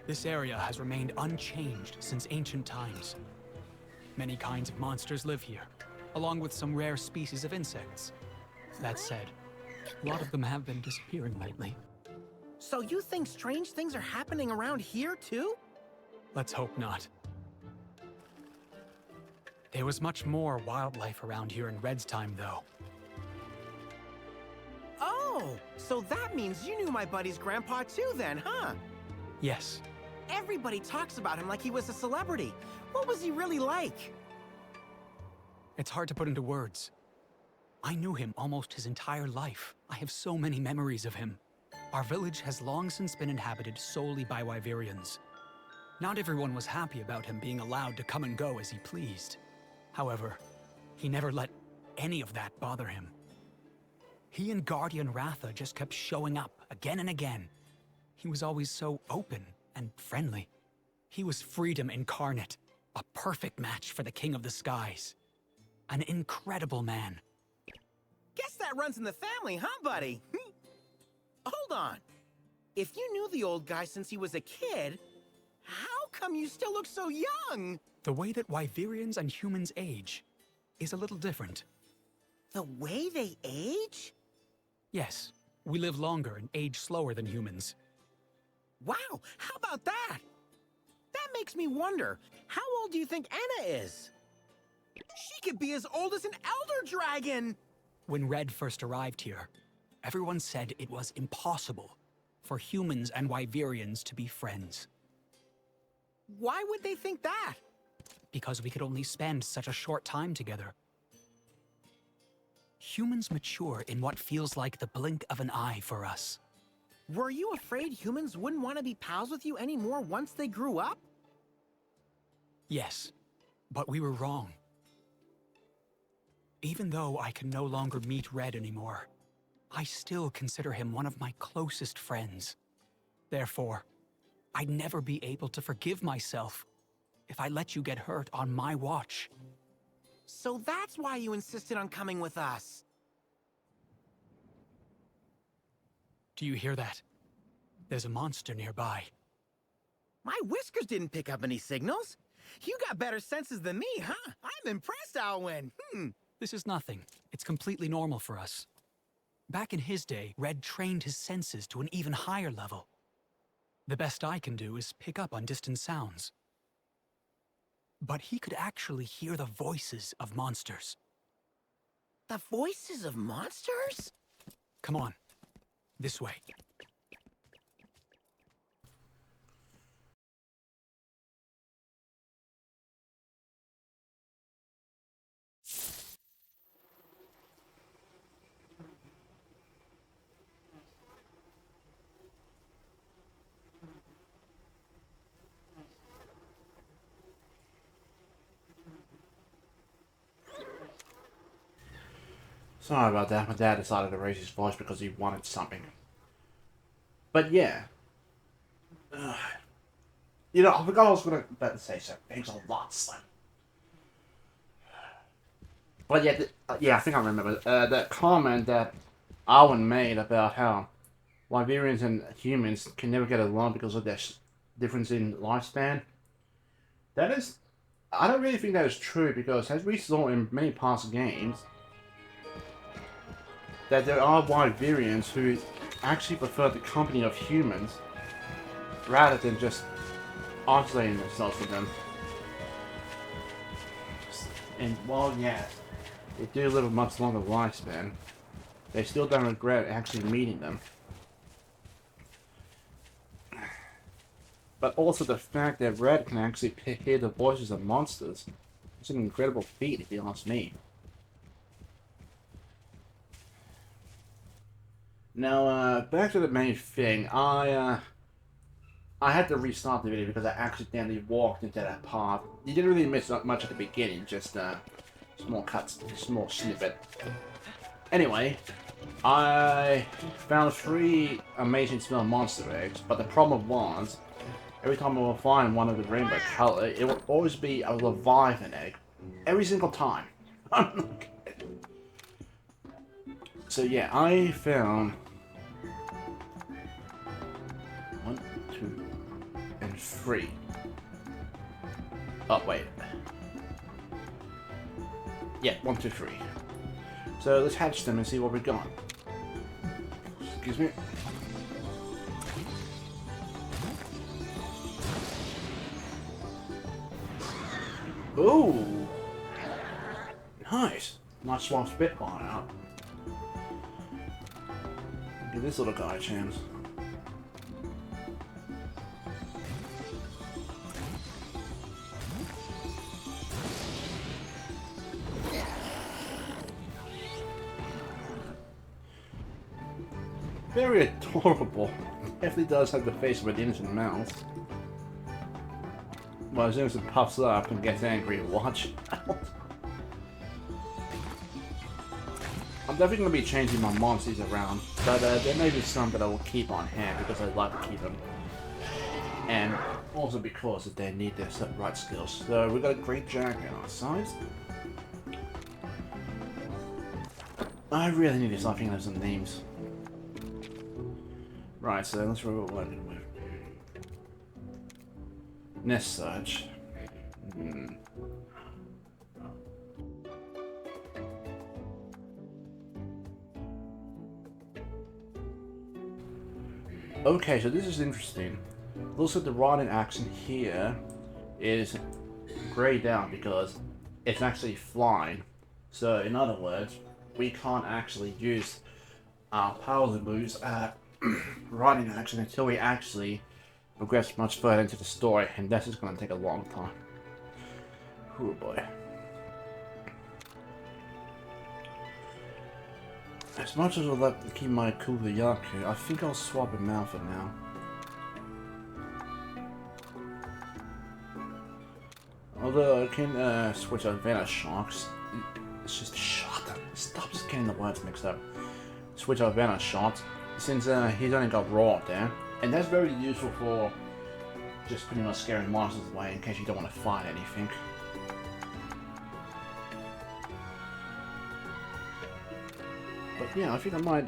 This area has remained unchanged since ancient times. Many kinds of monsters live here, along with some rare species of insects. That said, a lot of them have been disappearing lately. So you think strange things are happening around here, too? Let's hope not. There was much more wildlife around here in Red's time, though. Oh, so that means you knew my buddy's grandpa, too, then, huh? Yes, Everybody talks about him like he was a celebrity. What was he really like? it's hard to put into words. I knew him almost his entire life. I have so many memories of him. Our village has long since been inhabited solely by Wyverians. Not everyone was happy about him being allowed to come and go as he pleased. However, he never let any of that bother him. He and Guardian Ratha just kept showing up again and again. He was always so open and friendly. He was freedom incarnate, a perfect match for the King of the Skies. An incredible man. Guess that runs in the family, huh, buddy? Hold on. If you knew the old guy since he was a kid, how come you still look so young? The way that Wyverians and humans age is a little different. The way they age? Yes, we live longer and age slower than humans. Wow, how about that? That makes me wonder, how old do you think Anna is? She could be as old as an elder dragon! When Red first arrived here, everyone said it was impossible for humans and Wyverians to be friends, Why would they think that? because we could only spend such a short time together. Humans mature in what feels like the blink of an eye for us. Were you afraid humans wouldn't want to be pals with you anymore once they grew up? Yes, but we were wrong. Even though I can no longer meet Red anymore, I still consider him one of my closest friends. Therefore, I'd never be able to forgive myself if I let you get hurt on my watch. So that's why you insisted on coming with us. Do you hear that? There's a monster nearby. My whiskers didn't pick up any signals. You got better senses than me, huh? I'm impressed, Alwyn. This is nothing. It's completely normal for us. Back in his day, Red trained his senses to an even higher level. The best I can do is pick up on distant sounds. But he could actually hear the voices of monsters. The voices of monsters? Come on. This way. Sorry about that. My dad decided to raise his voice because he wanted something. But yeah. You know, I forgot I was about to say something. Thanks a lot, Slim. But yeah, yeah, I think I remember that comment that Arwen made about how Wyverians and humans can never get along because of their difference in lifespan. That is, I don't really think that is true because as we saw in many past games, that there are Wyverians who actually prefer the company of humans rather than just isolating themselves from them. And while, yeah, they do live a much longer lifespan, they still don't regret actually meeting them. but also the fact that Red can actually hear the voices of monsters. It's an incredible feat, if you ask me. Now, back to the main thing. I had to restart the video because I accidentally walked into that path. You didn't really miss much at the beginning, just small cuts, small snippet. Anyway, I found 3 amazing smell monster eggs, but the problem was, every time I would find one of the rainbow color, it would always be a Leviathan egg. Every single time. I'm not kidding. So yeah, I found 1, 2, and 3. Oh, wait. Yeah, 1, 2, 3. So let's hatch them and see what we got. Excuse me. Ooh! Nice! Nice swap Spitfire out. Give this little guy a chance. Very adorable. Definitely does have the face of an innocent mouse. Well, as soon as it puffs up and gets angry, watch out. I'm definitely going to be changing my monsters around, but there may be some that I will keep on hand because I like to keep them. And also because they need their right skills. So we've got a Great Jack on our sides. I really need to start thinking of some names. Right, so let's remember what we're working with. Nest Search. Okay, so this is interesting. Looks like the riding action here is grayed out because it's actually flying. So in other words, we can't actually use our power moves riding action until we actually progress much further into the story, and that's just going to take a long time. Oh boy. As much as I'd like to keep my Kuliyaku, I think I'll swap him out for now. Although I can switch out Venom Sharks. It's just shot. Stop just getting the words mixed up. Switch out Venom Shots, since he's only got Raw there. And that's very useful for just pretty much scaring monsters away in case you don't want to fight anything. But yeah, I think I might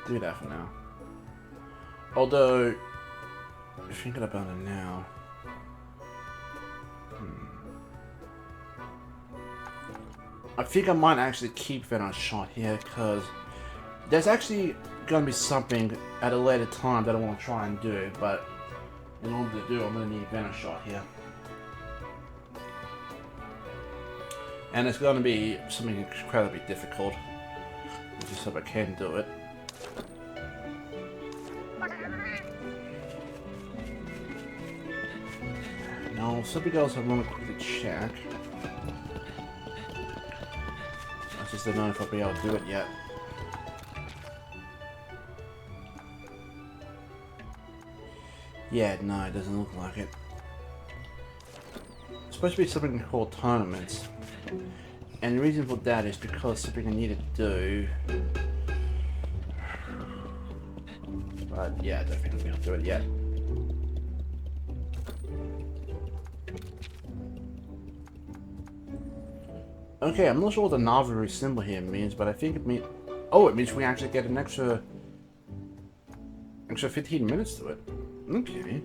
do that for now. Although, thinking about it now, I think I might actually keep Venom Shot here because there's actually going to be something at a later time that I want to try and do, but in order to do, I'm going to need Venom Shot here. And it's going to be something incredibly difficult. I just hope I can do it. Now, something else I want to quickly check. I just don't know if I'll be able to do it yet. Yeah, no, it doesn't look like it. It's supposed to be something called tournaments. And the reason for that is because something I need to do. But yeah, I don't think I'm going to do it yet. Okay, I'm not sure what the Navi symbol here means, but I think it means... Oh, it means we actually get an extra 15 minutes to it. Okay.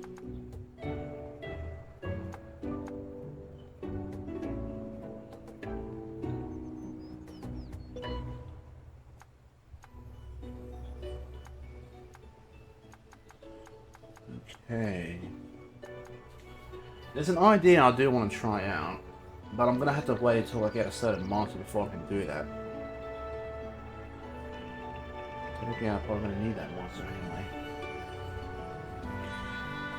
Okay. There's an idea I do want to try out, but I'm gonna have to wait until I get a certain monster before I can do that. Technically, I'm probably gonna need that monster anyway.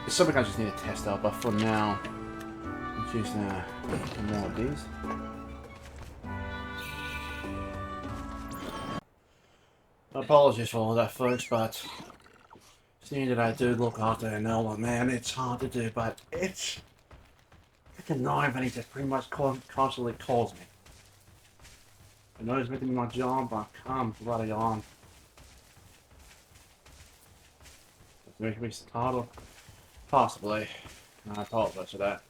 It's something I just need to test out, but for now, let's use more of these. Apologies for all that, folks, but seeing that I do look after an elder man, it's hard to do, but it's annoying when he just pretty much constantly calls me. I know he's meant to be my job, but come bloody on. It's making me startled. Possibly. I apologize for that.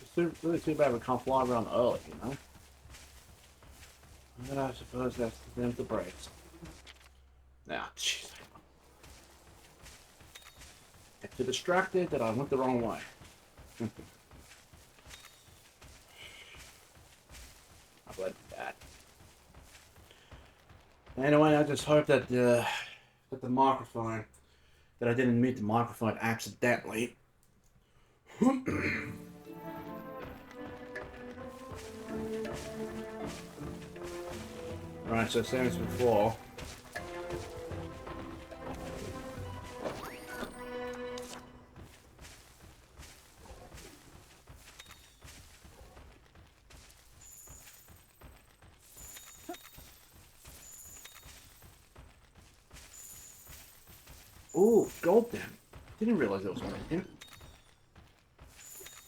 It's really too bad we can't fly around early, you know? But I suppose that's them to breaks. Nah, jeez. I'm too distracted that I went the wrong way. I blame that. Anyway, I just hope that the microphone, that I didn't mute the microphone accidentally. Right, so same as before. Ooh, gold then. Didn't realize there was one in here.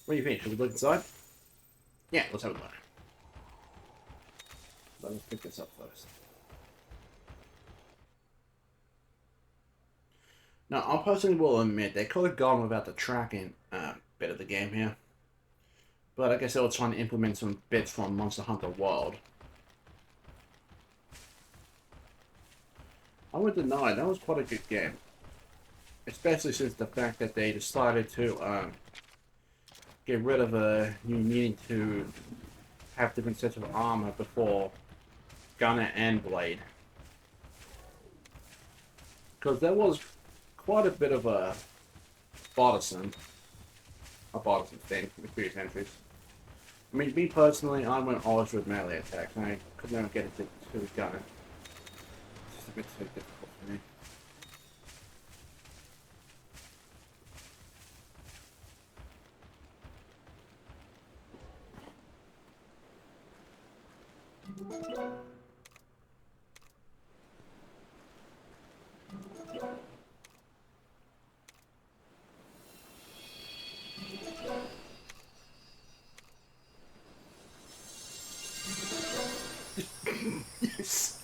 What do you think? Should we look inside? Yeah, let's have a look. Let's pick this up first. Now, I personally will admit, they could have gone without the tracking bit of the game here. But I guess they were trying to implement some bits from Monster Hunter World. I would deny, that was quite a good game. Especially since the fact that they decided to get rid of you needing to have different sets of armor before Gunner and Blade. Because there was quite a bit of a bothersome thing with previous entries. I mean, me personally, I went always with melee attacks, and I could never get it to Gunner. It's just a bit too difficult for me.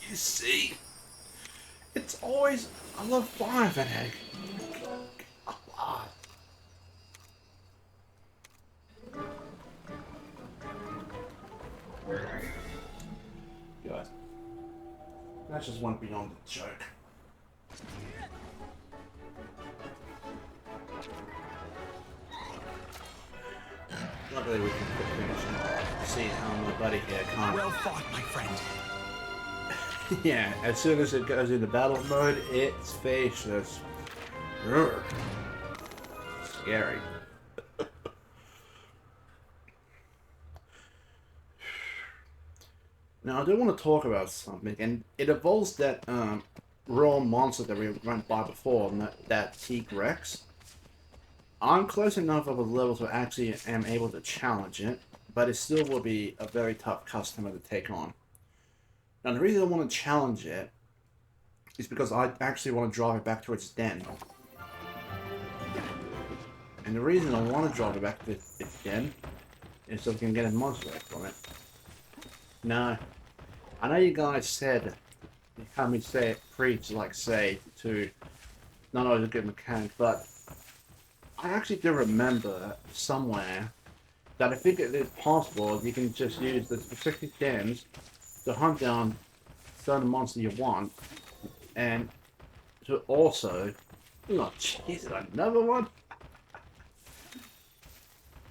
You see, it's always I love fire egg. Guys, that's just one beyond the joke. Luckily, we can quick finish and see how my buddy here can't. Well fought, my friend. Yeah, as soon as it goes into battle mode, its face just scary. Now, I do want to talk about something, and it involves that raw monster that we went by before, and that T-Rex. I'm close enough of a level to actually am able to challenge it, but it still will be a very tough customer to take on. Now, the reason I want to challenge it is because I actually want to drive it back to its den. And the reason I want to drive it back to its den is so we can get a monster egg from it. Now, I know you guys said, you heard me say it, preach, like say, to not always a good mechanic, but I actually do remember somewhere that I think it is possible you can just use the specific dens to hunt down certain monster you want, and to also, oh Jesus, another one?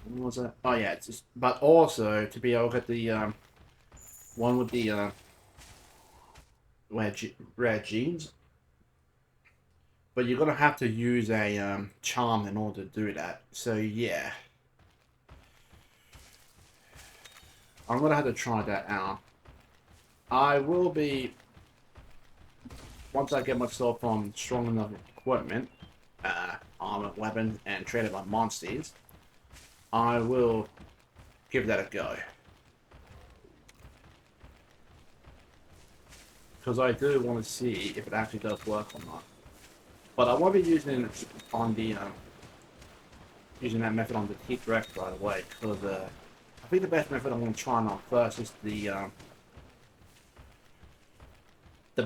What was that? Oh yeah, it's just, but also to be able to get the one with the rare genes. But you're gonna have to use a charm in order to do that. So yeah. I'm gonna have to try that out. I will be, once I get myself on strong enough equipment, armor, weapons, and trained by monsters, I will give that a go. Because I do want to see if it actually does work or not. But I won't be using it on the using that method on the T-Rex right away, because I think the best method I'm going to try on first is the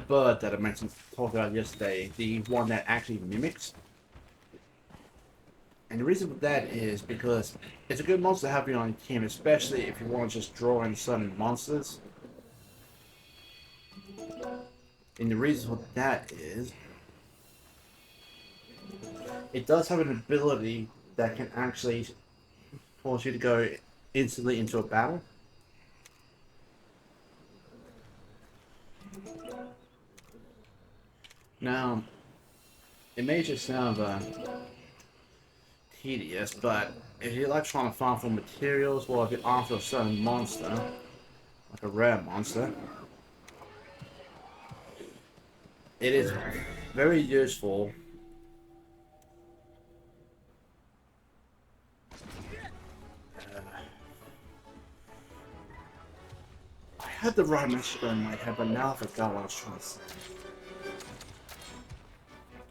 bird that I mentioned talked about yesterday, the one that actually mimics. And the reason for that is because it's a good monster to have you on your team, especially if you want to just draw in certain monsters. And the reason for that is it does have an ability that can actually force you to go instantly into a battle. Now, it may just sound tedious, but if you like trying to farm for materials, or if you're after a certain monster, like a rare monster, it is very useful. I had the right message in my head, but now I forgot what I was trying to say.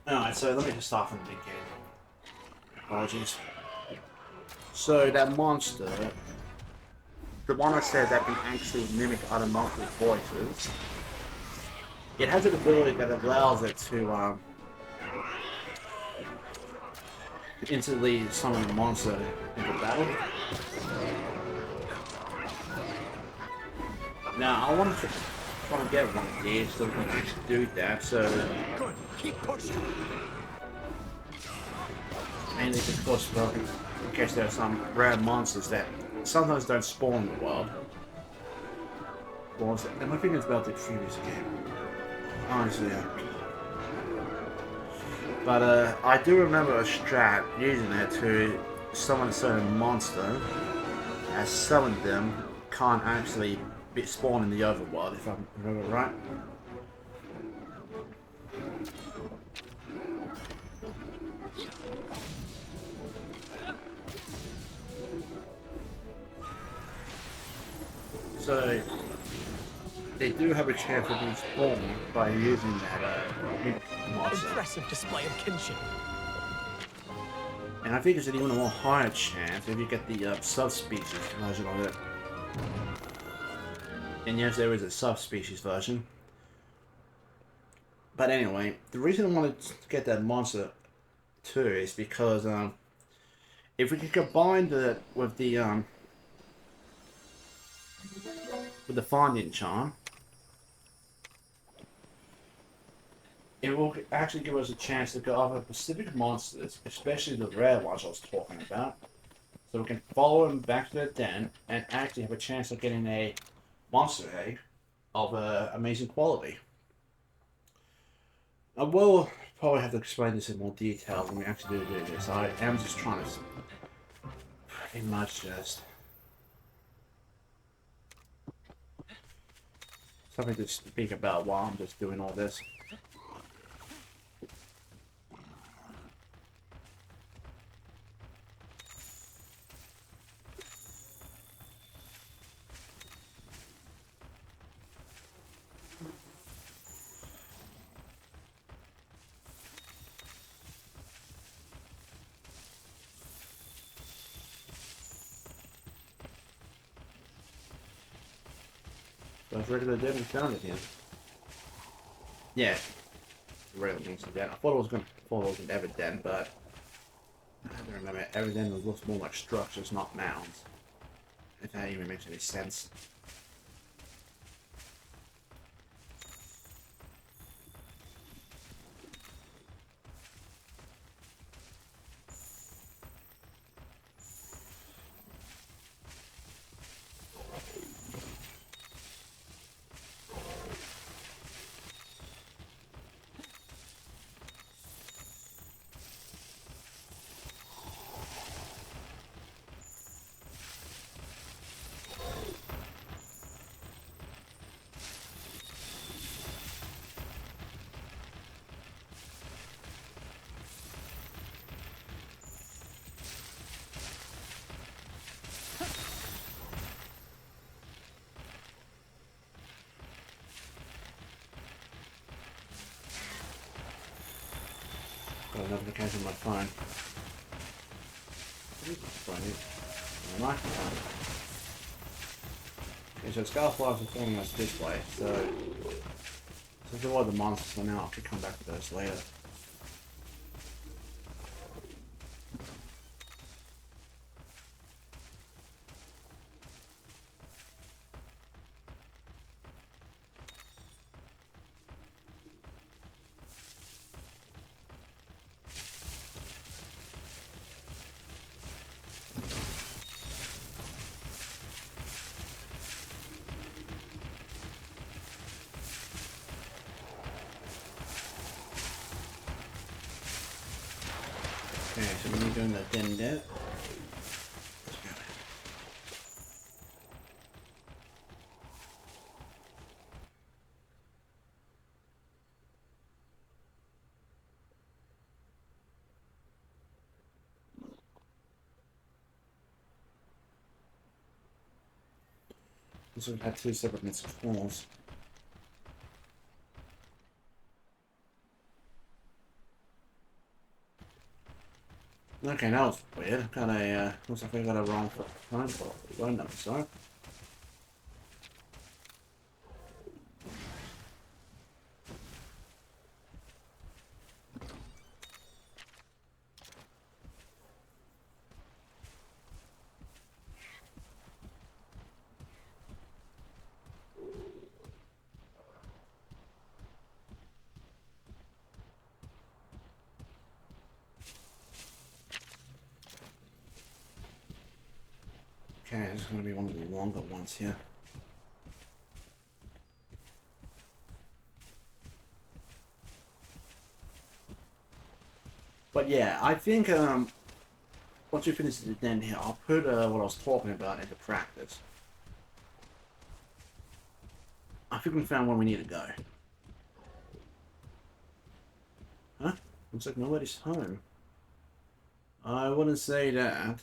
Alright, so let me just start from the beginning. Apologies. So that monster, the one I said that can actually mimic other monsters' voices, it has an ability that allows it to instantly summon a monster into battle. Now I want to try to get one of these so we can actually do that. So Good. Keep pushing. mainly because in case there are some rare monsters that sometimes don't spawn in the wild. And I think it's about the previous game. Honestly, but I do remember a strat using it to summon a certain monster, as some of them can't actually spawn in the overworld, if I remember right. So they do have a chance of being spawned by using that monster. Impressive display of kinship. And I think it's an even more higher chance if you get the subspecies version of it. And yes, there is a subspecies version. But anyway, the reason I wanted to get that monster too is because if we could combine that with the finding charm, it will actually give us a chance to go after specific monsters, especially the rare ones I was talking about. So we can follow them back to their den and actually have a chance of getting a monster egg of amazing quality. I will probably have to explain this in more detail when we actually do this. I am just trying to pretty much just something to speak about while I'm just doing all this. So it's regular dead and found it here. Yeah. Regular means dead. I thought it was an ever den, but I don't remember. Ever den looks more like structures, not mounds. If that even makes any sense. Got a notification on my phone. What is my phone? My microphone. Okay, so Scarflies are forming us this way, so this is all the monsters for now. I could come back to those later. Okay, so when you're doing that then there. Let's go. So we've had two separate missed calls. Okay, that was weird. Got a, looks like I got a wrong phone call. Phone number, sorry. Okay, this is going to be one of the longer ones here. But yeah, I think once we finish the den here, I'll put what I was talking about into practice. I think we found where we need to go. Huh? Looks like nobody's home. I wouldn't say that.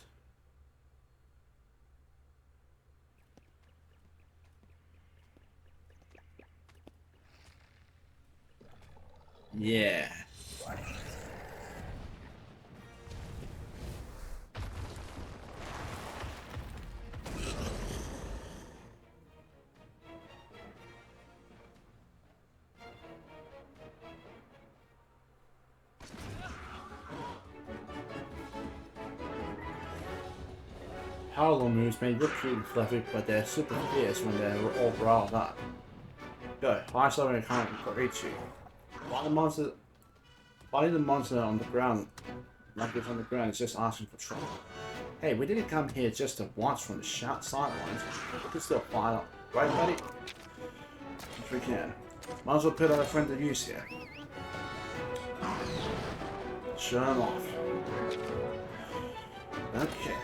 Yeah. Powerful moves may look cute and fluffy, but they're super fierce when they're all riled up. Go, fire something that can't reach you. Fighting the monster on the ground, like it's on the ground, is just asking for trouble. Hey, we didn't come here just to watch from the sidelines. We can still fight, right, buddy? If we can. Might as well put our friend to use here. Show him off. Okay.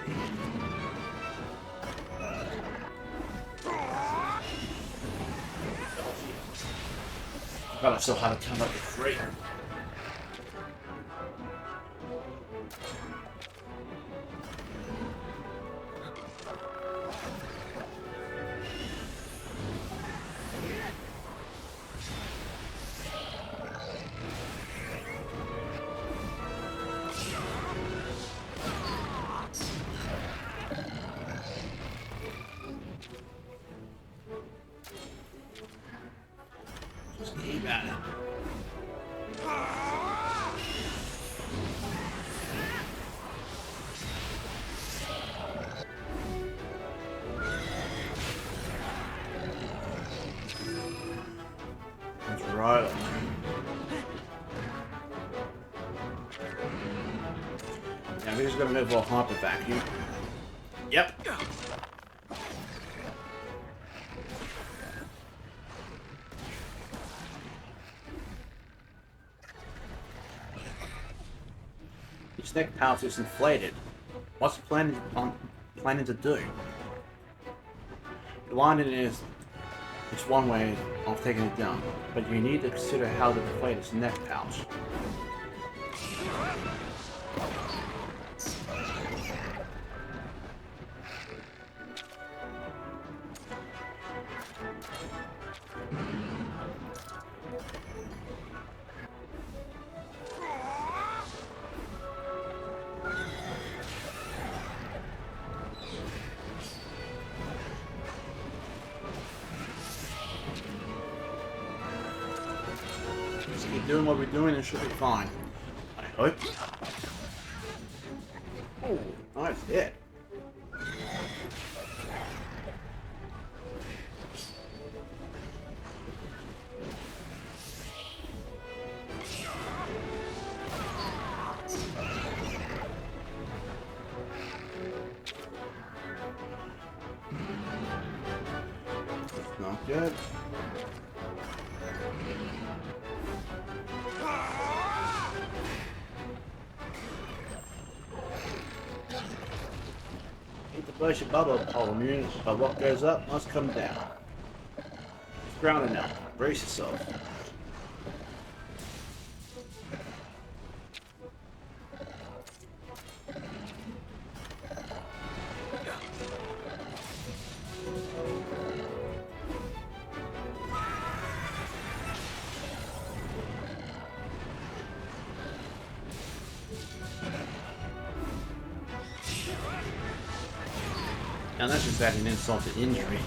God, I still had to come up with 3. Just keep at it. That's right. Yeah, we're just gonna move a hyper vacuum. Yep. His neck pouch is inflated. What's he planning to do? Blinding is it's one way of taking it down, but you need to consider how to deflate its neck pouch. doing what we're doing, it should be fine. I hope. Oh, nice hit. Not good. Need to burst your bubble, Polymun, but what goes up must come down. It's grounded now. Brace yourself. Now that's just adding insult to injury.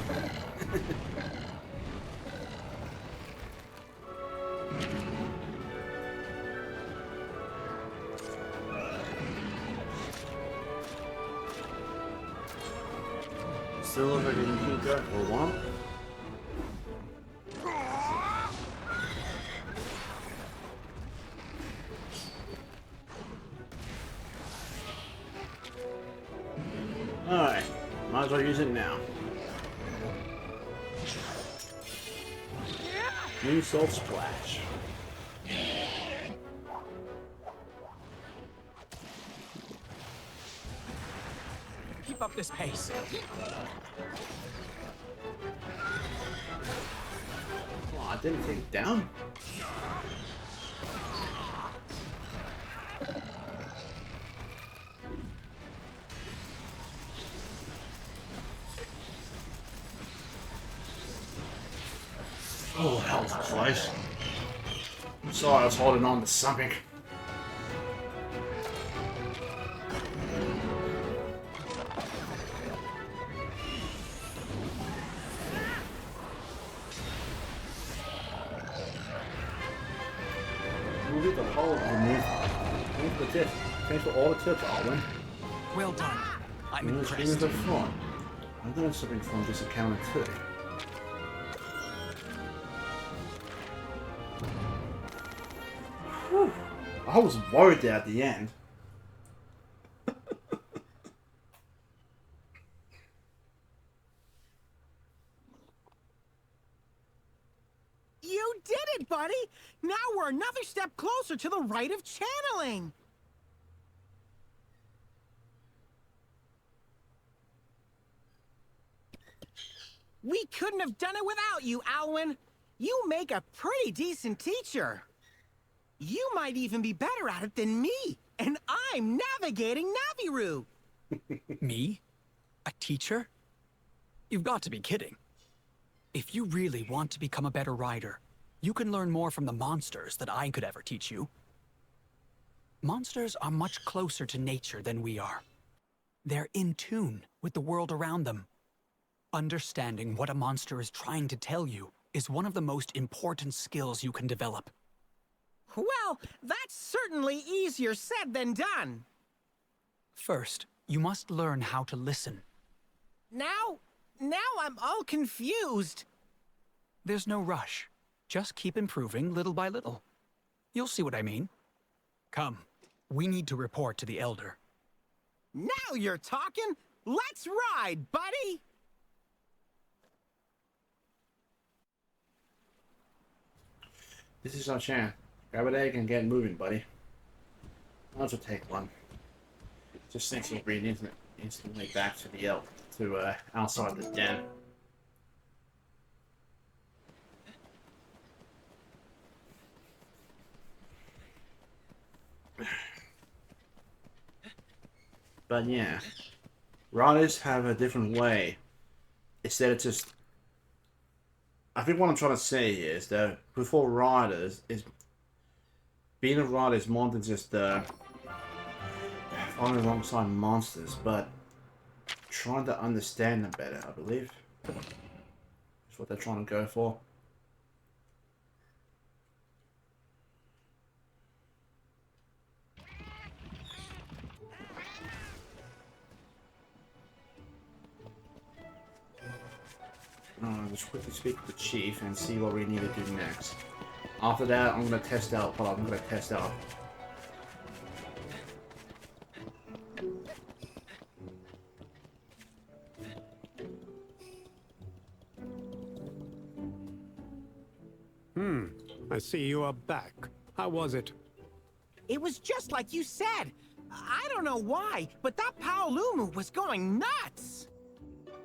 Silver didn't keep that for one. Alright, might as well use it now. New salt splash. Keep up this pace. Oh, I didn't take it down. Oh, that was close. I'm sorry, I was holding on to something. Move it the hole underneath. Move the tips. Thanks for all the tips, Alwyn. Well done. I'm Things impressed. are fun. I learned something from this encounter too. Whew. I was worried there at the end. You did it, buddy! Now we're another step closer to the rite of channeling! We couldn't have done it without you, Alwyn! You make a pretty decent teacher! You might even be better at it than me! And I'm navigating Naviru! Me? A teacher? You've got to be kidding. If you really want to become a better rider, you can learn more from the monsters than I could ever teach you. Monsters are much closer to nature than we are. They're in tune with the world around them. Understanding what a monster is trying to tell you is one of the most important skills you can develop. Well, that's certainly easier said than done. First, you must learn how to listen. Now I'm all confused. There's no rush. Just keep improving little by little. You'll see what I mean. Come, we need to report to the Elder. Now you're talking. Let's ride, buddy! This is our chance. Grab an egg and get moving, buddy. Might as well take one. Just thinks he'll bring instantly back to the elk, to outside the den. But yeah, riders have a different way. Instead of just, I think what I'm trying to say here is that before riders is being a rider is more than just following alongside monsters, but trying to understand them better, I believe. That's what they're trying to go for. Just quickly speak with the chief and see what we need to do next. After that, I'm gonna test out. Hold on, I'm gonna test out. I see you are back. How was it? It was just like you said. I don't know why, but that Paolumu was going nuts.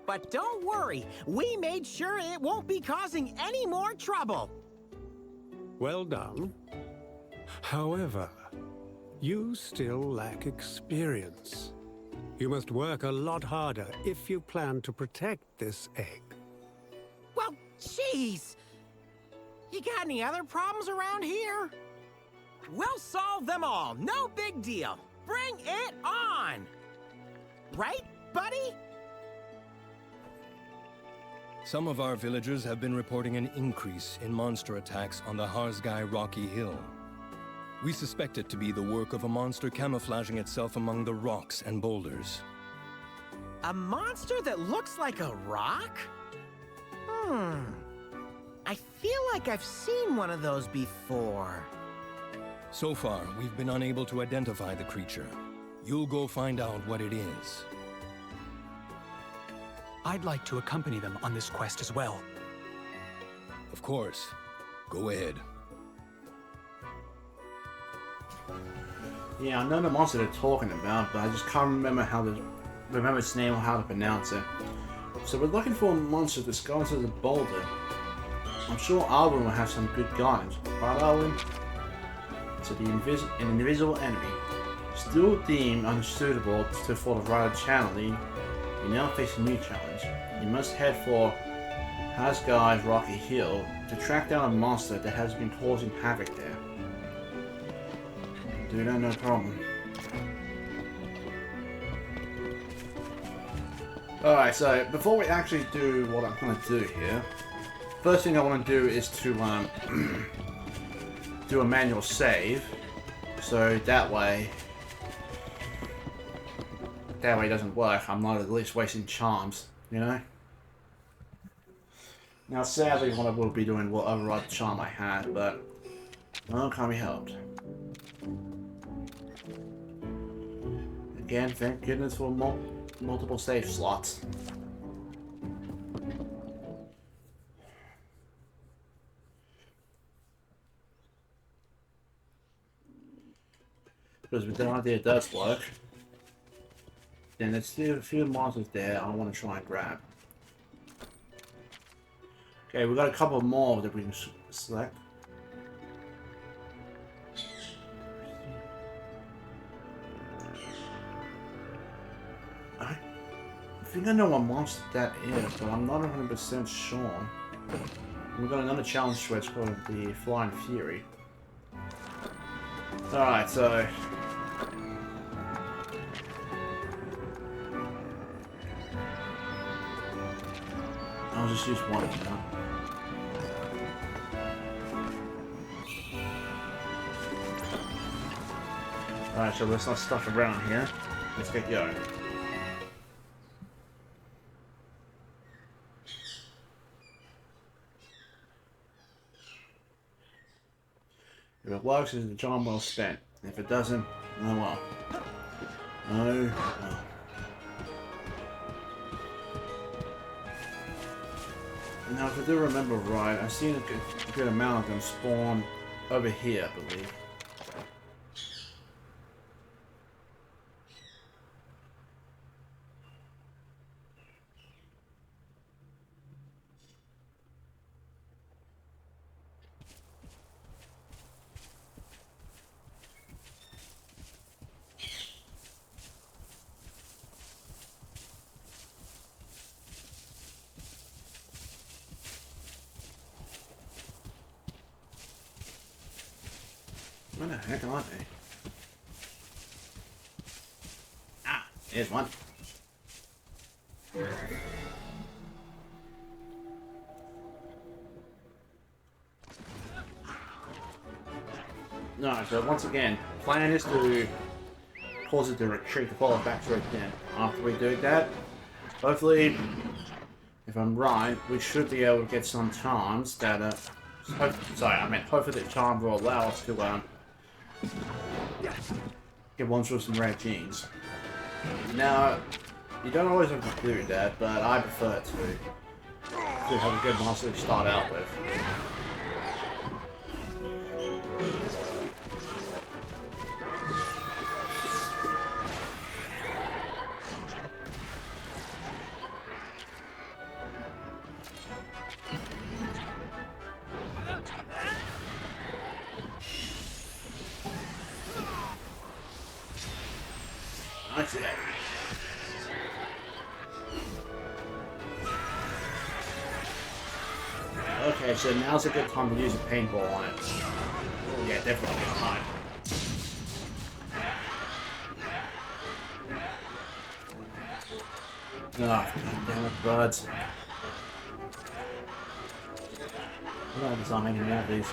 But don't worry, we made sure it won't be causing any more trouble. Well done. However, you still lack experience. You must work a lot harder if you plan to protect this egg. Well, jeez. You got any other problems around here? We'll solve them all. No big deal. Bring it on. Right, buddy? Some of our villagers have been reporting an increase in monster attacks on the Harzgai Rocky Hill. We suspect it to be the work of a monster camouflaging itself among the rocks and boulders. A monster that looks like a rock? I feel like I've seen one of those before. So far, we've been unable to identify the creature. You'll go find out what it is. I'd like to accompany them on this quest as well. Of course. Go ahead. Yeah, I know the monster they're talking about, but I just can't remember its name or how to pronounce it. So we're looking for a monster disguised as a boulder. I'm sure Alvin will have some good guidance, right, Alvin? So an invisible enemy, still deemed unsuitable for the Ratha channeling, you now face a new challenge. You must head for Harzgai's Rocky Hill to track down a monster that has been causing havoc there. Do that, no problem. Alright, so before we actually do what I'm going to do here, first thing I want to do is to do a manual save, so that way it doesn't work. I'm not at least wasting charms, you know? Now sadly what I will be doing will override the charm I had, but well, can't be helped. Again, thank goodness for multiple save slots. Because with that idea it does work, then there's still a few monsters there I want to try and grab. Okay, we've got a couple more that we can select. I think I know what monster that is, but I'm not 100% sure. We've got another challenge switch called the Flying Fury. Alright, so I'll just use one of them. Alright, so let's not stuff around here. Let's get going. If it works, it's a charm well spent. If it doesn't, oh well. Oh well. Now, if I do remember right, I've seen a good amount of them spawn over here, I believe. Where the heck are they? Ah, here's one. No, so once again, plan is to cause it to retreat, to fall back to it again. After we do that, hopefully if I'm right, we should be able to get some charms that, hopefully the charms will allow us to, get ones with some rare genes. Now, you don't always have to do that, but I prefer to have a good monster to start out with. That's it. Okay, so now's a good time to use a paintball on it. Oh, yeah, definitely time. Oh, god damn it, buds. I'm not designing any of these.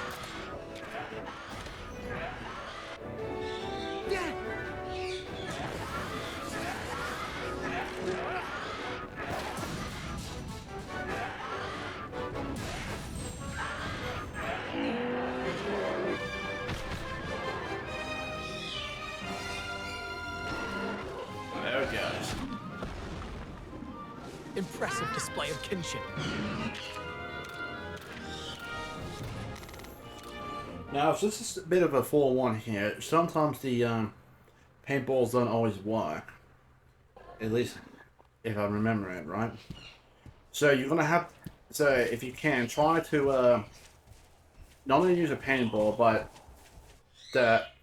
There it goes. Impressive display of kinship. Now, if this is a bit of a 4-1 here, sometimes the paintballs don't always work. At least, if I remember it, right? So you're gonna have, so if you can, try to not only use a paintball, but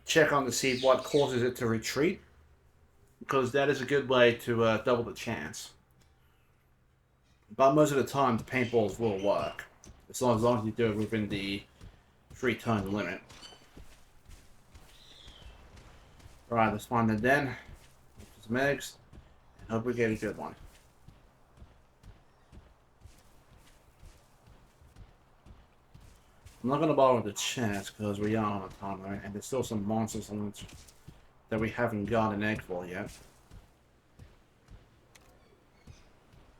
check on to see what causes it to retreat, because that is a good way to double the chance. But most of the time, the paintballs will work, as long as you do it within the 3-turn limit. Alright, let's find the den, some eggs, and hope we get a good one. I'm not gonna bother with the chest because we are on a timer, and there's still some monsters on which that we haven't got an egg for yet.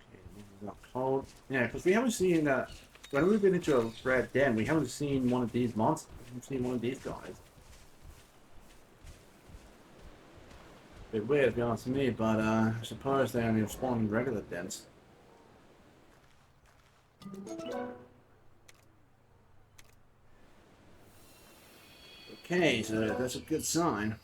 Okay, this is not cold. Yeah, because we haven't seen when we've been into a red den, we haven't seen one of these monsters. We haven't seen one of these guys. Bit weird, to be honest with me, but I suppose they only spawn in regular dens. Okay, so that's a good sign.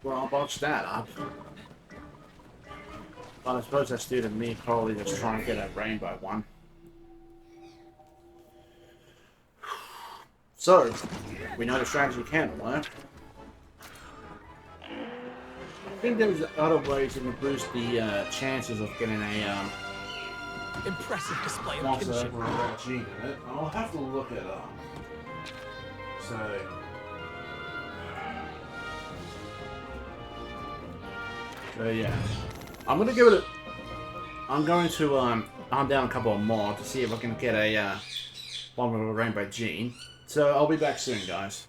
Well, I'll botch that up. But I suppose that's due to me probably just trying to get a rainbow one. So, we know the strategy can work. I think there's other ways to boost the chances of getting a Impressive display of monster kinship. with a red gene in it. I'll have to look it up. So yeah, I'm going to hunt down a couple more to see if I can get a one with a rainbow gene. So I'll be back soon, guys,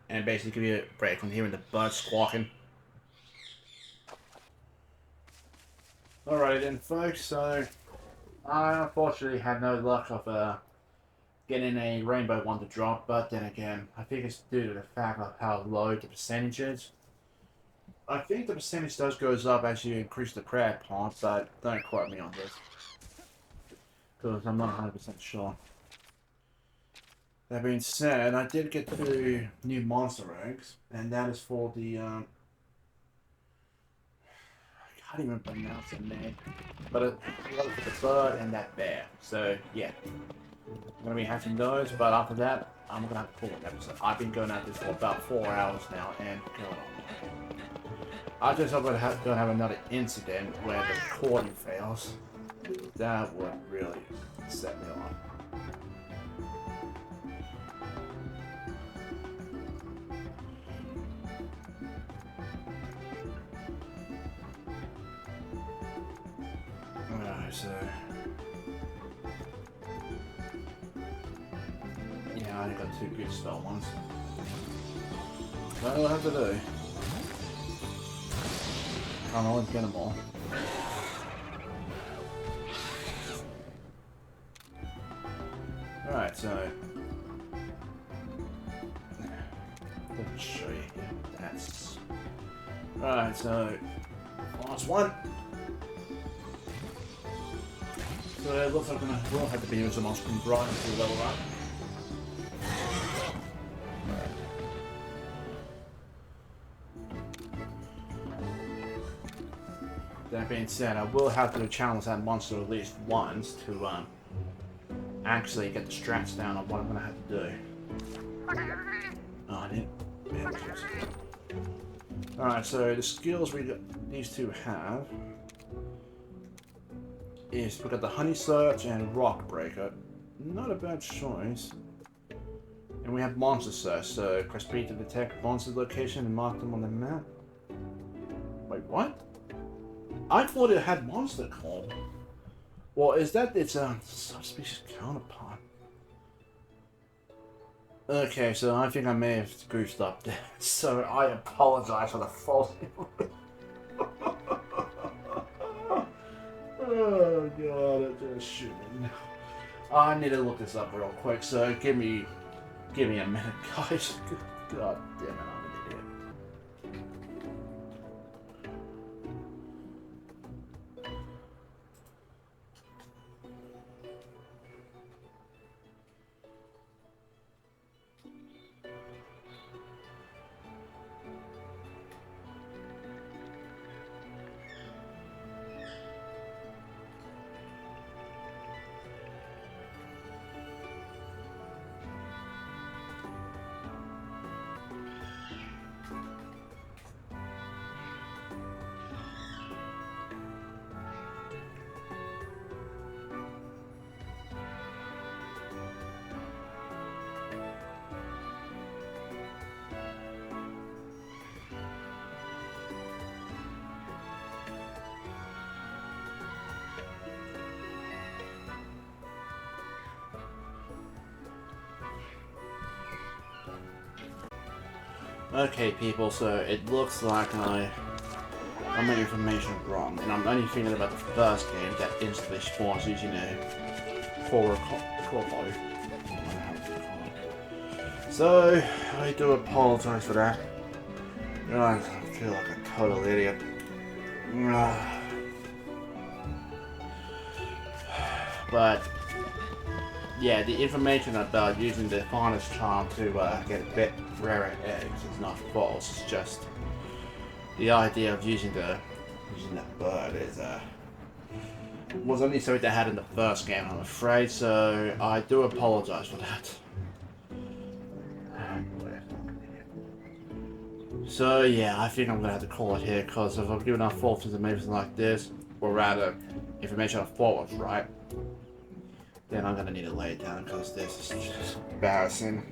and basically give you a break from hearing the birds squawking. Alright then, folks, so I unfortunately had no luck of getting a rainbow one to drop, but then again, I think it's due to the fact of how low the percentage is. I think the percentage does goes up as you increase the prayer part, but don't quote me on this, because I'm not 100% sure. That being said, I did get 2 new monster eggs, and that is for the I can't even pronounce the name, but it's for the bird and that bear. So yeah, I'm gonna be hatching those. But after that, I'm gonna have to call an episode. I've been going at this for about 4 hours now, and I just hope I don't have another incident where the recording fails. That would really set me off. Alright, so Yeah, I only got 2 good spell ones. That's what I have to do. Can't always get them all. Alright, so... Let me show you here. That's... Alright, so... Last one! So it looks like we'll have to be using some on-screen brightness to level up. That being said, I will have to challenge that monster at least once to actually get the strats down on what I'm going to have to do. Oh, I didn't. Yeah, alright, so the skills these two have is we got the Honey Search and Rock Breaker. Not a bad choice. And we have Monster Search, so press B to detect monster location and mark them on the map. Wait, what? I thought it had Monster Call. Well, is that its subspecies counterpart? Okay, so I think I may have goofed up there. So I apologize for the false. Oh god, it just shooting. I need to look this up real quick, so give me a minute, guys. God damn it, I'm an idiot. Okay, people, so it looks like I'm my information wrong, and I'm only thinking about the first game that instantly spawns using a forward call. So, I do apologize for that. I feel like a total idiot. But, yeah, the information about using the finest charm to get a bit rarer eggs is not false. It's just the idea of using that bird is was only something they had in the first game, I'm afraid. So I do apologize for that. So yeah, I think I'm gonna have to call it here, because if I'm giving out false information like this, or rather, information I thought was right, then I'm gonna need to lay it down, because this is just embarrassing.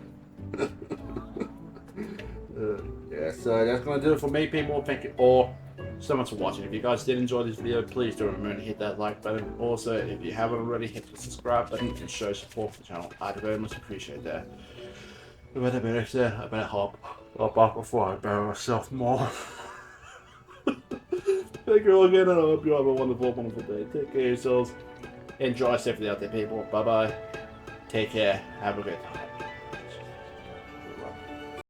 Yeah, so that's gonna do it for me, people. Thank you all so much for watching. If you guys did enjoy this video, please do remember to hit that like button. Also, if you haven't already, hit the subscribe button and show support for the channel. I'd very much appreciate that. With that being said, I better hop off before I bury myself more. Thank you all again, and I hope you have a wonderful day. Take care of yourselves. Enjoy safely out there, people. Bye bye. Take care. Have a good time.